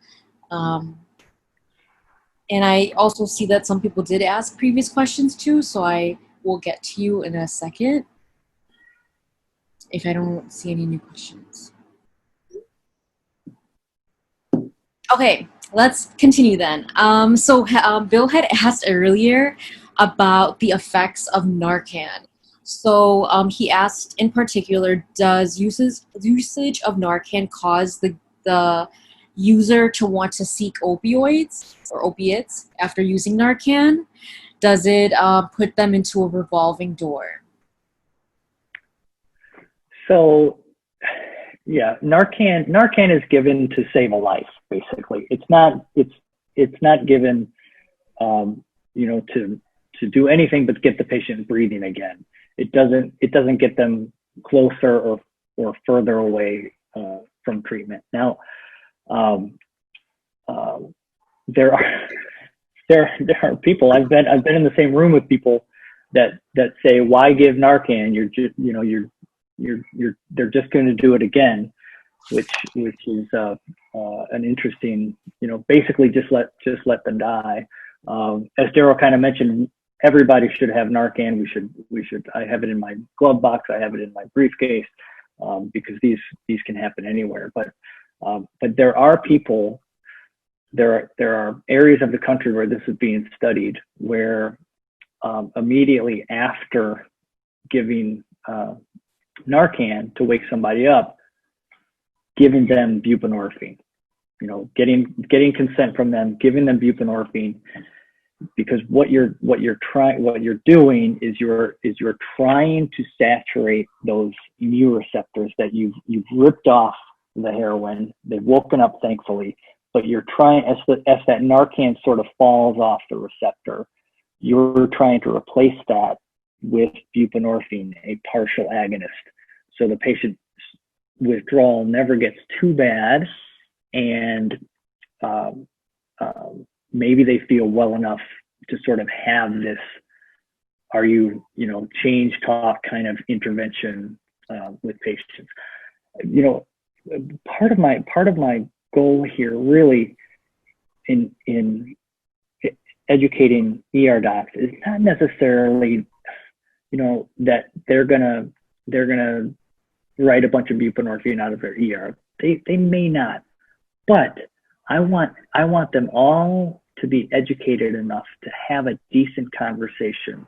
And I also see that some people did ask previous questions too, so I will get to you in a second if I don't see any new questions. Okay, let's continue then. So Bill had asked earlier about the effects of Narcan. So he asked in particular, does usage of Narcan cause the user to want to seek opioids or opiates after using Narcan? Does it put them into a revolving door? So, yeah, Narcan is given to save a life, basically. It's not given, to do anything but get the patient breathing again. It doesn't get them closer or further away from treatment. Now, there are people, I've been in the same room with people that say, why give Narcan? They're just going to do it again, which is an interesting, basically just let them die. As Daryl kind of mentioned, everybody should have Narcan. I have it in my glove box. I have it in my briefcase, because these can happen anywhere. But there are people, there are areas of the country where this is being studied, where immediately after giving Narcan to wake somebody up, giving them buprenorphine, getting consent from them, giving them buprenorphine, because what you're doing is you're trying to saturate those mu receptors that you've ripped off the heroin. They've woken up, thankfully, but you're trying, as that Narcan sort of falls off the receptor, you're trying to replace that with buprenorphine, a partial agonist. So the patient's withdrawal never gets too bad, and maybe they feel well enough to sort of have this, change talk kind of intervention with patients. Part of my goal here really in educating ER docs is not necessarily, that they're gonna write a bunch of buprenorphine out of their ER. They may not, but I want them all to be educated enough to have a decent conversation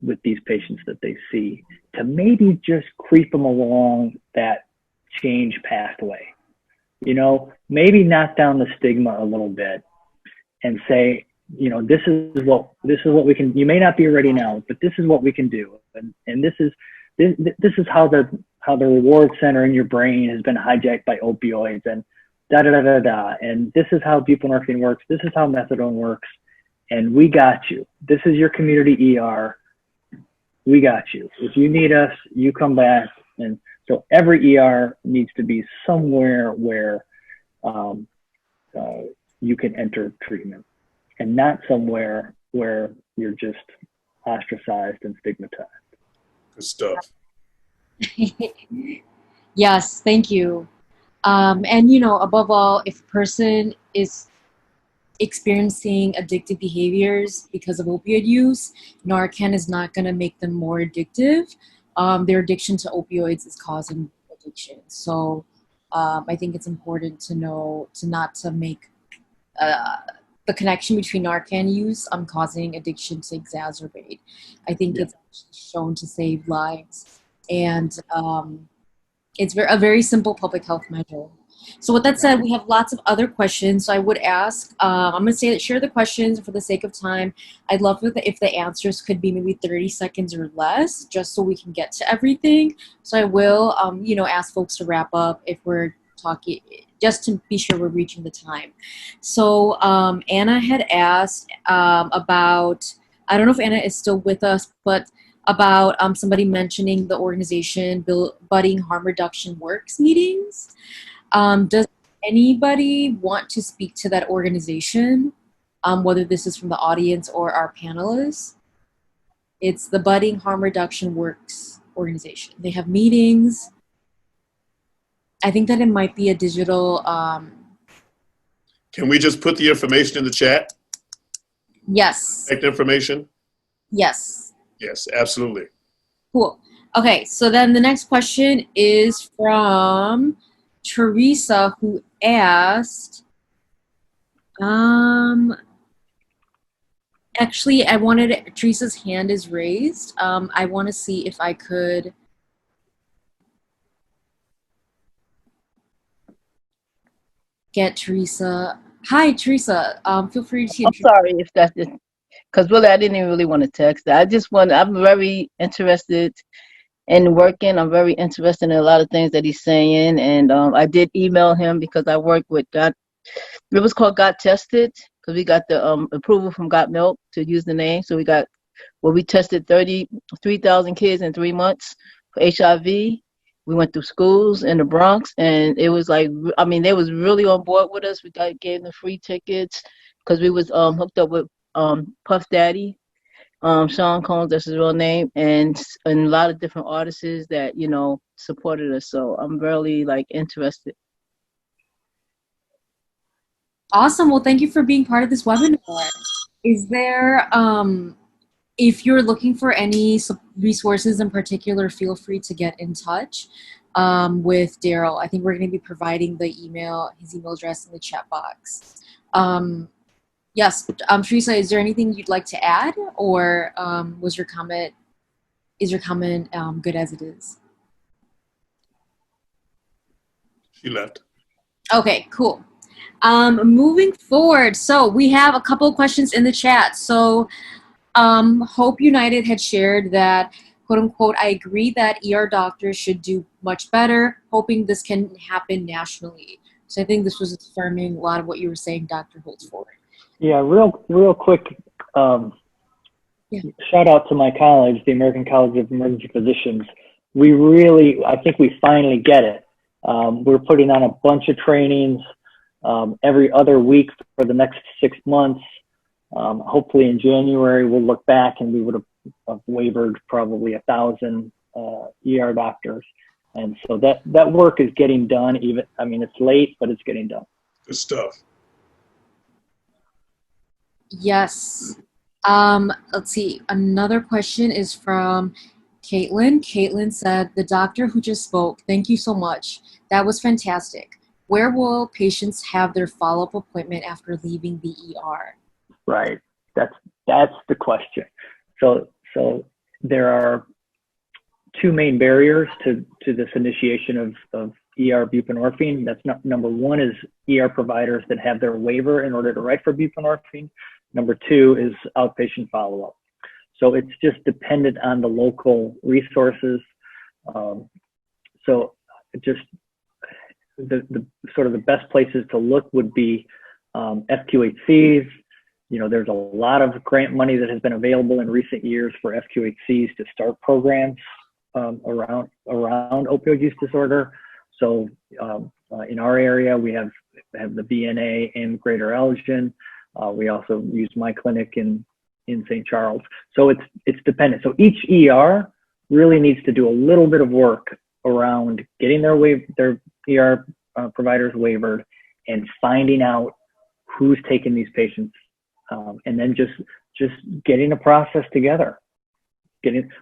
with these patients that they see, to maybe just creep them along that change pathway. Maybe knock down the stigma a little bit and say, this is what we can. You may not be ready now, but this is what we can do, and this is how the reward center in your brain has been hijacked by opioids, and da da da da da. And this is how buprenorphine works. This is how methadone works, and we got you. This is your community ER. We got you. If you need us, you come back. And so every ER needs to be somewhere where you can enter treatment, and not somewhere where you're just ostracized and stigmatized. Good stuff. Yes, thank you. And above all, if a person is experiencing addictive behaviors because of opioid use, Narcan is not going to make them more addictive. Their addiction to opioids is causing addiction. So I think it's important to know not to make the connection between Narcan use causing addiction to exacerbate. I think it's actually shown to save lives. And it's a very simple public health measure. So with that said, we have lots of other questions. So I would ask, I'm going to share the questions for the sake of time. I'd love if the answers could be maybe 30 seconds or less, just so we can get to everything. So I will, ask folks to wrap up if we're talking, just to be sure we're reaching the time. So Anna had asked about, I don't know if Anna is still with us, but about somebody mentioning the organization Budding Harm Reduction Works meetings. Does anybody want to speak to that organization, whether this is from the audience or our panelists? It's the Budding Harm Reduction Works organization. They have meetings. I think that it might be a digital. Can we just put the information in the chat? Yes. Contact information? Yes. Yes, absolutely. Cool. Okay, so then the next question is from Teresa, who asked, actually, Teresa's hand is raised. I want to see if I could get Teresa. Hi, Teresa. Feel free to. I'm sorry if that's just, because really I didn't even really want to text. I'm very interested in working. I'm very interested in a lot of things that he's saying. And I did email him because I work with it was called Got Tested, because we got the approval from Got Milk to use the name. So we tested 33,000 kids in 3 months for HIV. We went through schools in the Bronx, and it was they was really on board with us. We gave them free tickets because we was hooked up with Puff Daddy, Sean Combs, that's his real name, and a lot of different artists that supported us. So I'm really interested. Awesome. Well, thank you for being part of this webinar. Is there, if you're looking for any resources in particular, feel free to get in touch with Daryl. I think we're going to be providing his email address in the chat box. Yes, Teresa, is there anything you'd like to add, or is your comment good as it is? She left. Okay, cool. Moving forward, so we have a couple of questions in the chat. So Hope United had shared that, quote unquote, I agree that ER doctors should do much better, hoping this can happen nationally. So I think this was affirming a lot of what you were saying, Dr. Holtzford. Yeah, real quick, shout out to my college, the American College of Emergency Physicians. I think we finally get it. We're putting on a bunch of trainings every other week for the next 6 months. Hopefully in January, we'll look back and we would have wavered probably 1,000 ER doctors. And so that work is getting done. It's late, but it's getting done. Good stuff. Yes. Let's see. Another question is from Caitlin. Caitlin said, "The doctor who just spoke, thank you so much. That was fantastic. Where will patients have their follow-up appointment after leaving the ER?" Right. That's the question. So there are two main barriers to this initiation of ER buprenorphine. That's not, number one is ER providers that have their waiver in order to write for buprenorphine. Number two is outpatient follow-up. So it's just dependent on the local resources. So just the sort of the best places to look would be FQHCs. You know, there's a lot of grant money that has been available in recent years for FQHCs to start programs around opioid use disorder. So in our area, we have the BNA and Greater Elgin. We also use my clinic in St. Charles. So it's dependent. So each ER really needs to do a little bit of work around getting their ER providers waivered and finding out who's taking these patients, and then just getting a process together.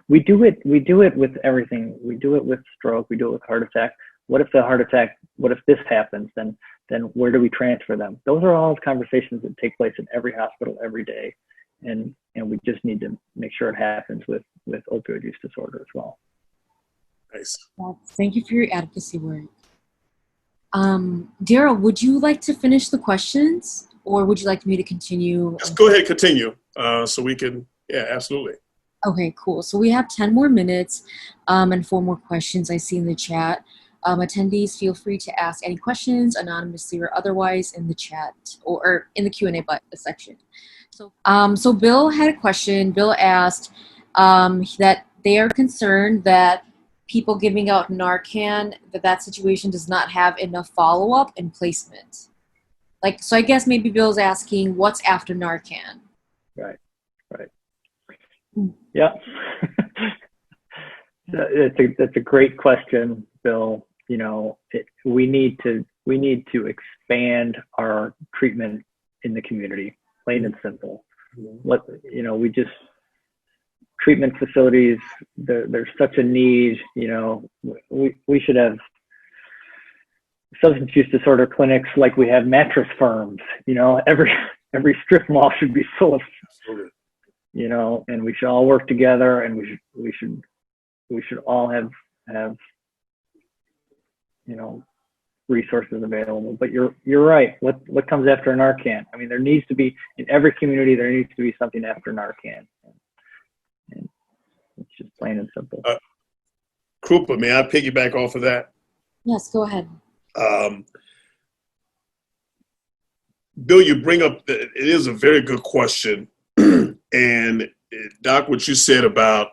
We do it with everything. We do it with stroke. We do it with heart attack. What if this happens? Then where do we transfer them? Those are all conversations that take place in every hospital every day. And we just need to make sure it happens with opioid use disorder as well. Nice. Well, thank you for your advocacy work. Daryl, would you like to finish the questions, or would you like me to continue? Just go ahead, continue, so we can. Yeah, absolutely. Okay, cool. So we have 10 more minutes and 4 more questions I see in the chat. Attendees, feel free to ask any questions anonymously or otherwise in the chat or in the Q&A section. So Bill had a question. Bill asked that they are concerned that people giving out Narcan, that situation does not have enough follow-up and placement. So I guess maybe Bill's asking, what's after Narcan? Right. Yeah. That's a great question, Bill. You know, we need to expand our treatment in the community, plain and simple. Treatment facilities, there's such a need. You know, we should have substance use disorder clinics like we have mattress firms. You know, every strip mall should be full of. Absolutely. You know, and we should all work together, and we should all have you know, resources available. But you're right. What comes after Narcan? I mean, there needs to be, in every community, there needs to be something after Narcan. And it's just plain and simple. Krupa, may I piggyback off of that? Yes, go ahead. Bill, you bring up, it is a very good question. And Doc, what you said about,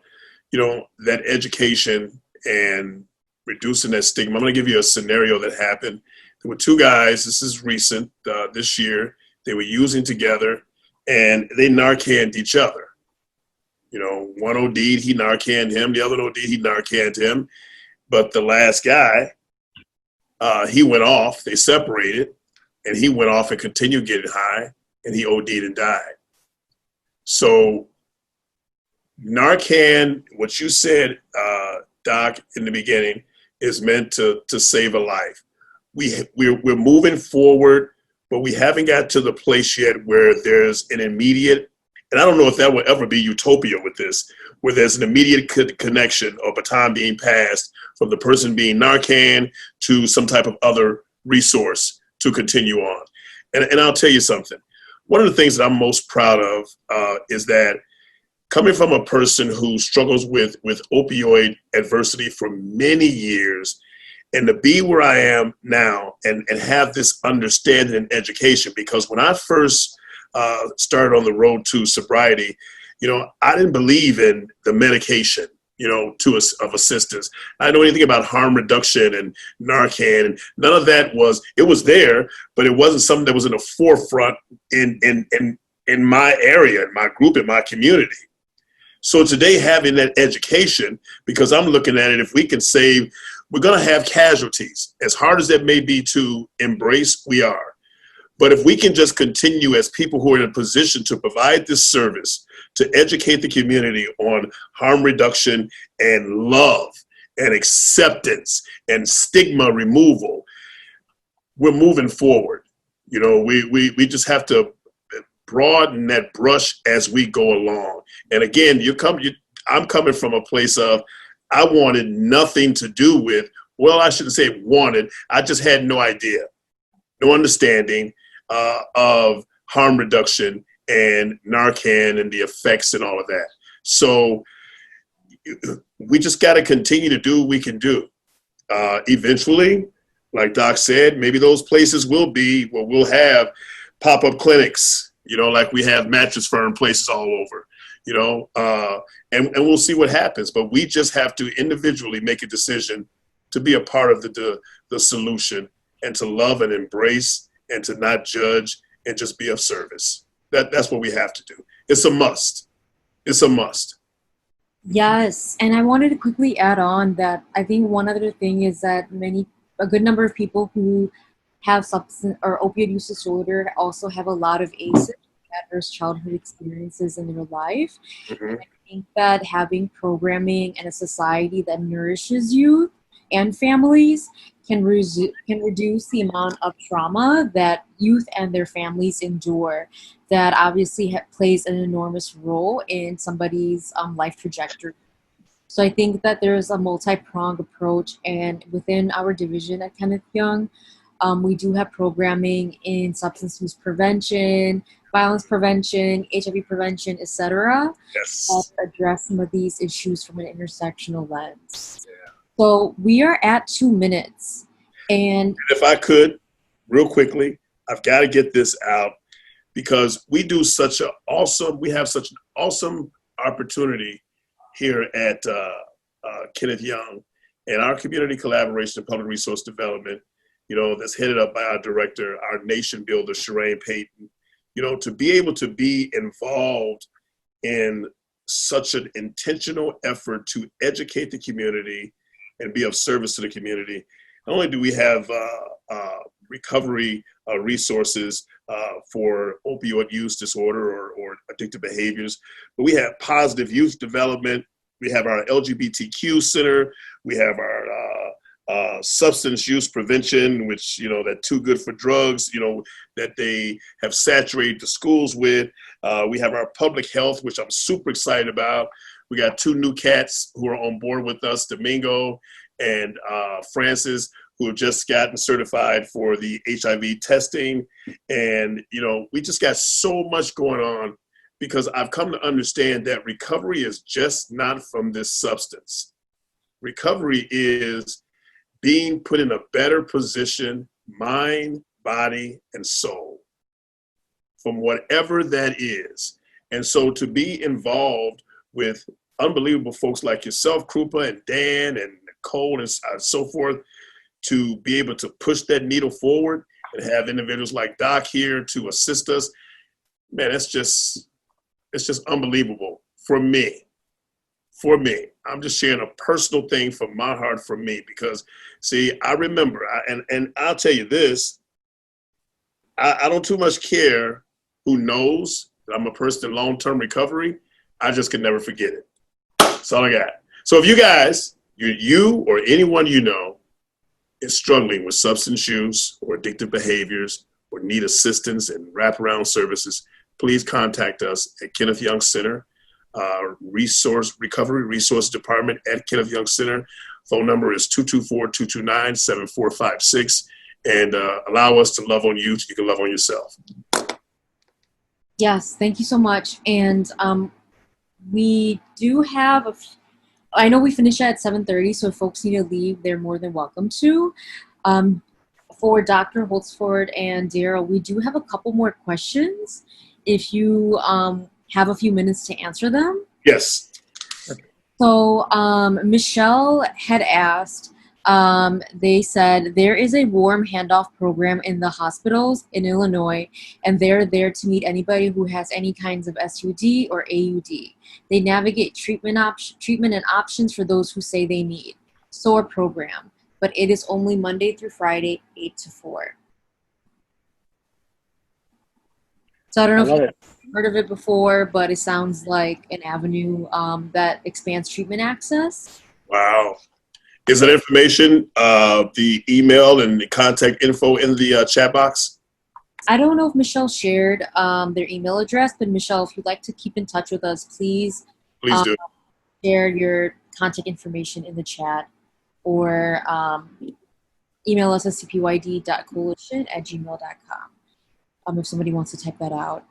you know, that education and reducing that stigma. I'm going to give you a scenario that happened. There were 2 guys, this is recent, this year, they were using together and they Narcaned each other. You know, one OD'd, he Narcaned him, the other OD'd, he Narcaned him. But the last guy, he went off, they separated, and he went off and continued getting high, and he OD'd and died. So Narcan, what you said, Doc, in the beginning, is meant to save a life. We're moving forward, but we haven't got to the place yet where there's an immediate, and I don't know if that will ever be utopia with this, where there's an immediate connection or baton being passed from the person being Narcan to some type of other resource to continue on. And I'll tell you something. One of the things that I'm most proud of is that coming from a person who struggles with opioid adversity for many years, and to be where I am now and have this understanding and education, because when I first started on the road to sobriety, you know, I didn't believe in the medication, you know, of assistance. I didn't know anything about harm reduction and Narcan, and none of that it was there, but it wasn't something that was in the forefront in my area, in my group, in my community. So today, having that education, because I'm looking at it, if we can save, we're going to have casualties. As hard as that may be to embrace, we are. But if we can just continue as people who are in a position to provide this service, to educate the community on harm reduction and love and acceptance and stigma removal, we're moving forward. You know, we just have to broaden that brush as we go along. And again, I'm coming from a place of, I wanted nothing to do with, well, I shouldn't say wanted, I just had no idea, no understanding of harm reduction and Narcan and the effects and all of that. So we just got to continue to do what we can do. Eventually, like Doc said, maybe those places will be where we'll have pop-up clinics, you know, like we have Mattress Firm places all over, you know, and we'll see what happens. But we just have to individually make a decision to be a part of the solution, and to love and embrace and to not judge and just be of service. That's what we have to do. It's a must. It's a must. Yes, and I wanted to quickly add on that I think one other thing is that a good number of people who have substance or opioid use disorder also have a lot of ACEs, adverse childhood experiences in their life. Mm-hmm. And I think that having programming and a society that nourishes youth and families can reduce the amount of trauma that youth and their families endure. That obviously plays an enormous role in somebody's life trajectory. So I think that there's a multi-pronged approach, and within our division at Kenneth Young, we do have programming in substance use prevention, violence prevention, HIV prevention, etc. Yes. That address some of these issues from an intersectional lens. Yeah. So we are at 2 minutes. And if I could, real quickly, I've got to get this out, because we have such an awesome opportunity here at Kenneth Young, and our community collaboration and public resource development, you know, that's headed up by our director, our nation builder, Shireen Payton, you know, to be able to be involved in such an intentional effort to educate the community and be of service to the community. Not only do we have recovery resources for opioid use disorder or addictive behaviors, but we have positive youth development. We have our LGBTQ center. We have our substance use prevention, which, you know, that Too Good for Drugs, you know, that they have saturated the schools with. We have our public health, which I'm super excited about. We got 2 new cats who are on board with us, Domingo and Francis, who have just gotten certified for the HIV testing. And, you know, we just got so much going on, because I've come to understand that recovery is just not from this substance. Recovery is being put in a better position, mind, body, and soul, from whatever that is. And so to be involved with unbelievable folks like yourself, Krupa, and Dan, and Nicole, and so forth, to be able to push that needle forward and have individuals like Doc here to assist us, man, it's just unbelievable for me. For me, I'm just sharing a personal thing from my heart for me, because, see, I remember, and I'll tell you this, I don't too much care who knows that I'm a person in long-term recovery. I just can never forget it. That's all I got. So if you guys, you or anyone you know, is struggling with substance use or addictive behaviors or need assistance and wraparound services, please contact us at Kenneth Young Center, Recovery Resource Department at Kenneth Young Center. Phone number is 224-229-7456, and allow us to love on you so you can love on yourself. yes, thank you so much. And we do have I know we finish at 7:30, so if folks need to leave, they're more than welcome to. For Dr. Holtzford and Daryl, we do have a couple more questions, if you have a few minutes to answer them. Yes. So Michelle had asked, they said there is a warm handoff program in the hospitals in Illinois, and they're there to meet anybody who has any kinds of SUD or AUD. They navigate treatment and options for those who say they need. So a program, but it is only Monday through Friday, 8 to 4. So I don't I know if love you've it. heard of it before, but it sounds like an avenue that expands treatment access. Wow. Is that Yep. information, the email and the contact info in the chat box? I don't know if Michelle shared their email address, but Michelle, if you'd like to keep in touch with us, please Please do. share your contact information in the chat or email us at cpyd.coalition@gmail.com if somebody wants to type that out.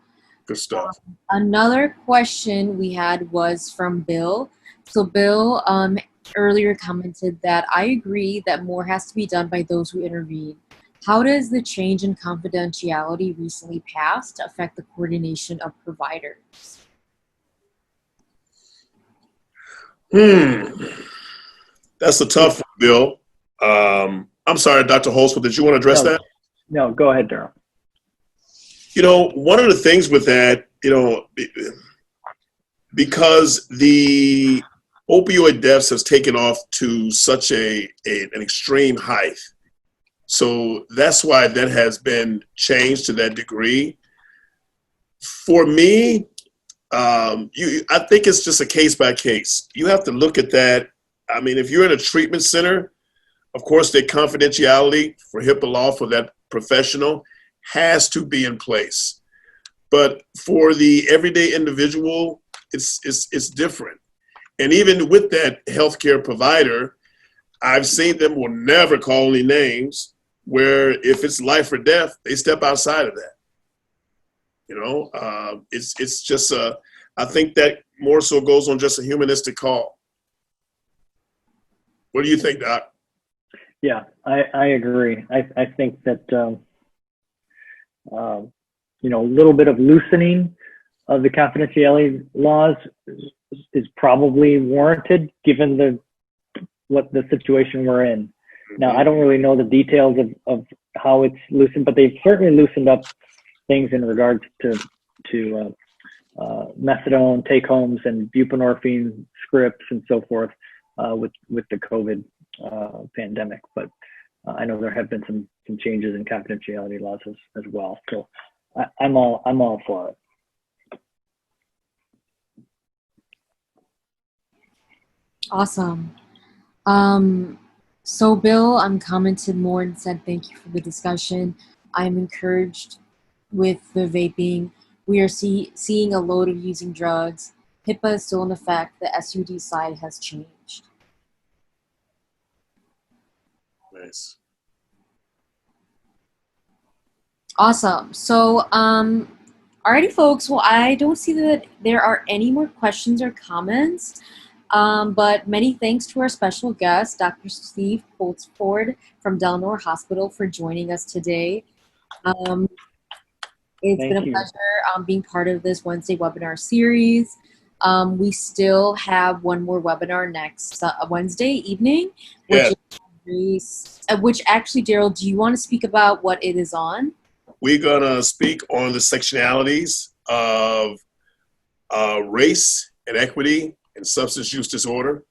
Good stuff. Another question we had was from Bill. So Bill earlier commented that I agree that more has to be done by those who intervene. How does the change in confidentiality recently passed affect the coordination of providers? That's a tough one, Bill. I'm sorry, Dr. Holtzman, did you want to address that? No, go ahead, Daryl. One of the things with that, because the opioid deaths has taken off to such an extreme height. So that's why that has been changed to that degree. For me, I think it's just a case by case. You have to look at that. I mean, if you're in a treatment center, of course, the confidentiality for HIPAA law for that professional has to be in place. But for the everyday individual, it's different. And even with that healthcare provider, I've seen them will never call any names, where if it's life or death, they step outside of that. It's just I think that more so goes on just a humanistic call. What do you think, Doc? Yeah, I agree. I think that a little bit of loosening of the confidentiality laws is probably warranted given what the situation we're in. Now, I don't really know the details of how it's loosened, but they've certainly loosened up things in regards to methadone take homes and buprenorphine scripts and so forth with the COVID pandemic. But I know there have been some changes in confidentiality laws as well. So I'm all for it. Awesome. So Bill commented more and said, thank you for the discussion. I'm encouraged with the vaping. We are seeing a load of using drugs. HIPAA is still in effect. The SUD side has changed. Nice. Awesome. So, alrighty, folks. Well, I don't see that there are any more questions or comments. But many thanks to our special guest, Dr. Steve Holtzford from Delnor Hospital, for joining us today. It's been a pleasure being part of this Wednesday webinar series. We still have one more webinar next Wednesday evening, which actually, Daryl, do you want to speak about what it is on? We're going to speak on the sectionalities of race and equity and substance use disorder.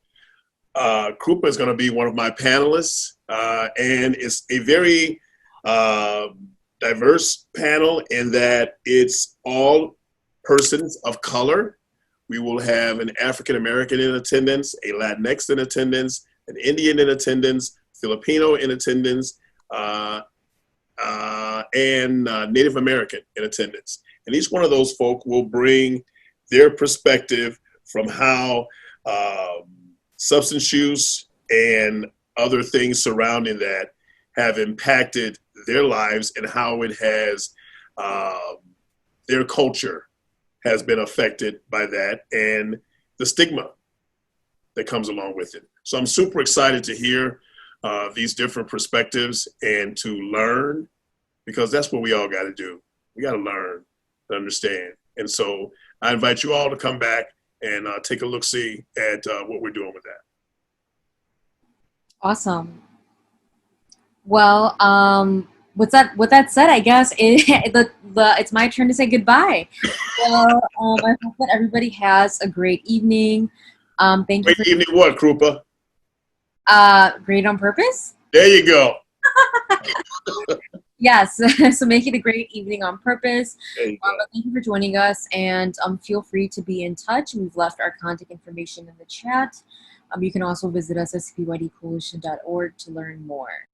Krupa is going to be one of my panelists, and it's a very diverse panel in that it's all persons of color. We will have an African American in attendance, a Latinx in attendance, an Indian in attendance, Filipino in attendance, and Native American in attendance. And each one of those folk will bring their perspective from how substance use and other things surrounding that have impacted their lives and how it has, their culture has been affected by that and the stigma that comes along with it. So I'm super excited to hear these different perspectives and to learn, because that's what we all got to do. We got to learn to understand. And so I invite you all to come back and take a look-see at what we're doing with that. Awesome. Well, with that said, I guess it's my turn to say goodbye. So I hope that everybody has a great evening. Thank you. Great evening, what, Krupa? Great on purpose. There you go. Yes. So make it a great evening on purpose. There you go. But thank you for joining us, and feel free to be in touch. We've left our contact information in the chat. You can also visit us at cpydcoalition.org to learn more.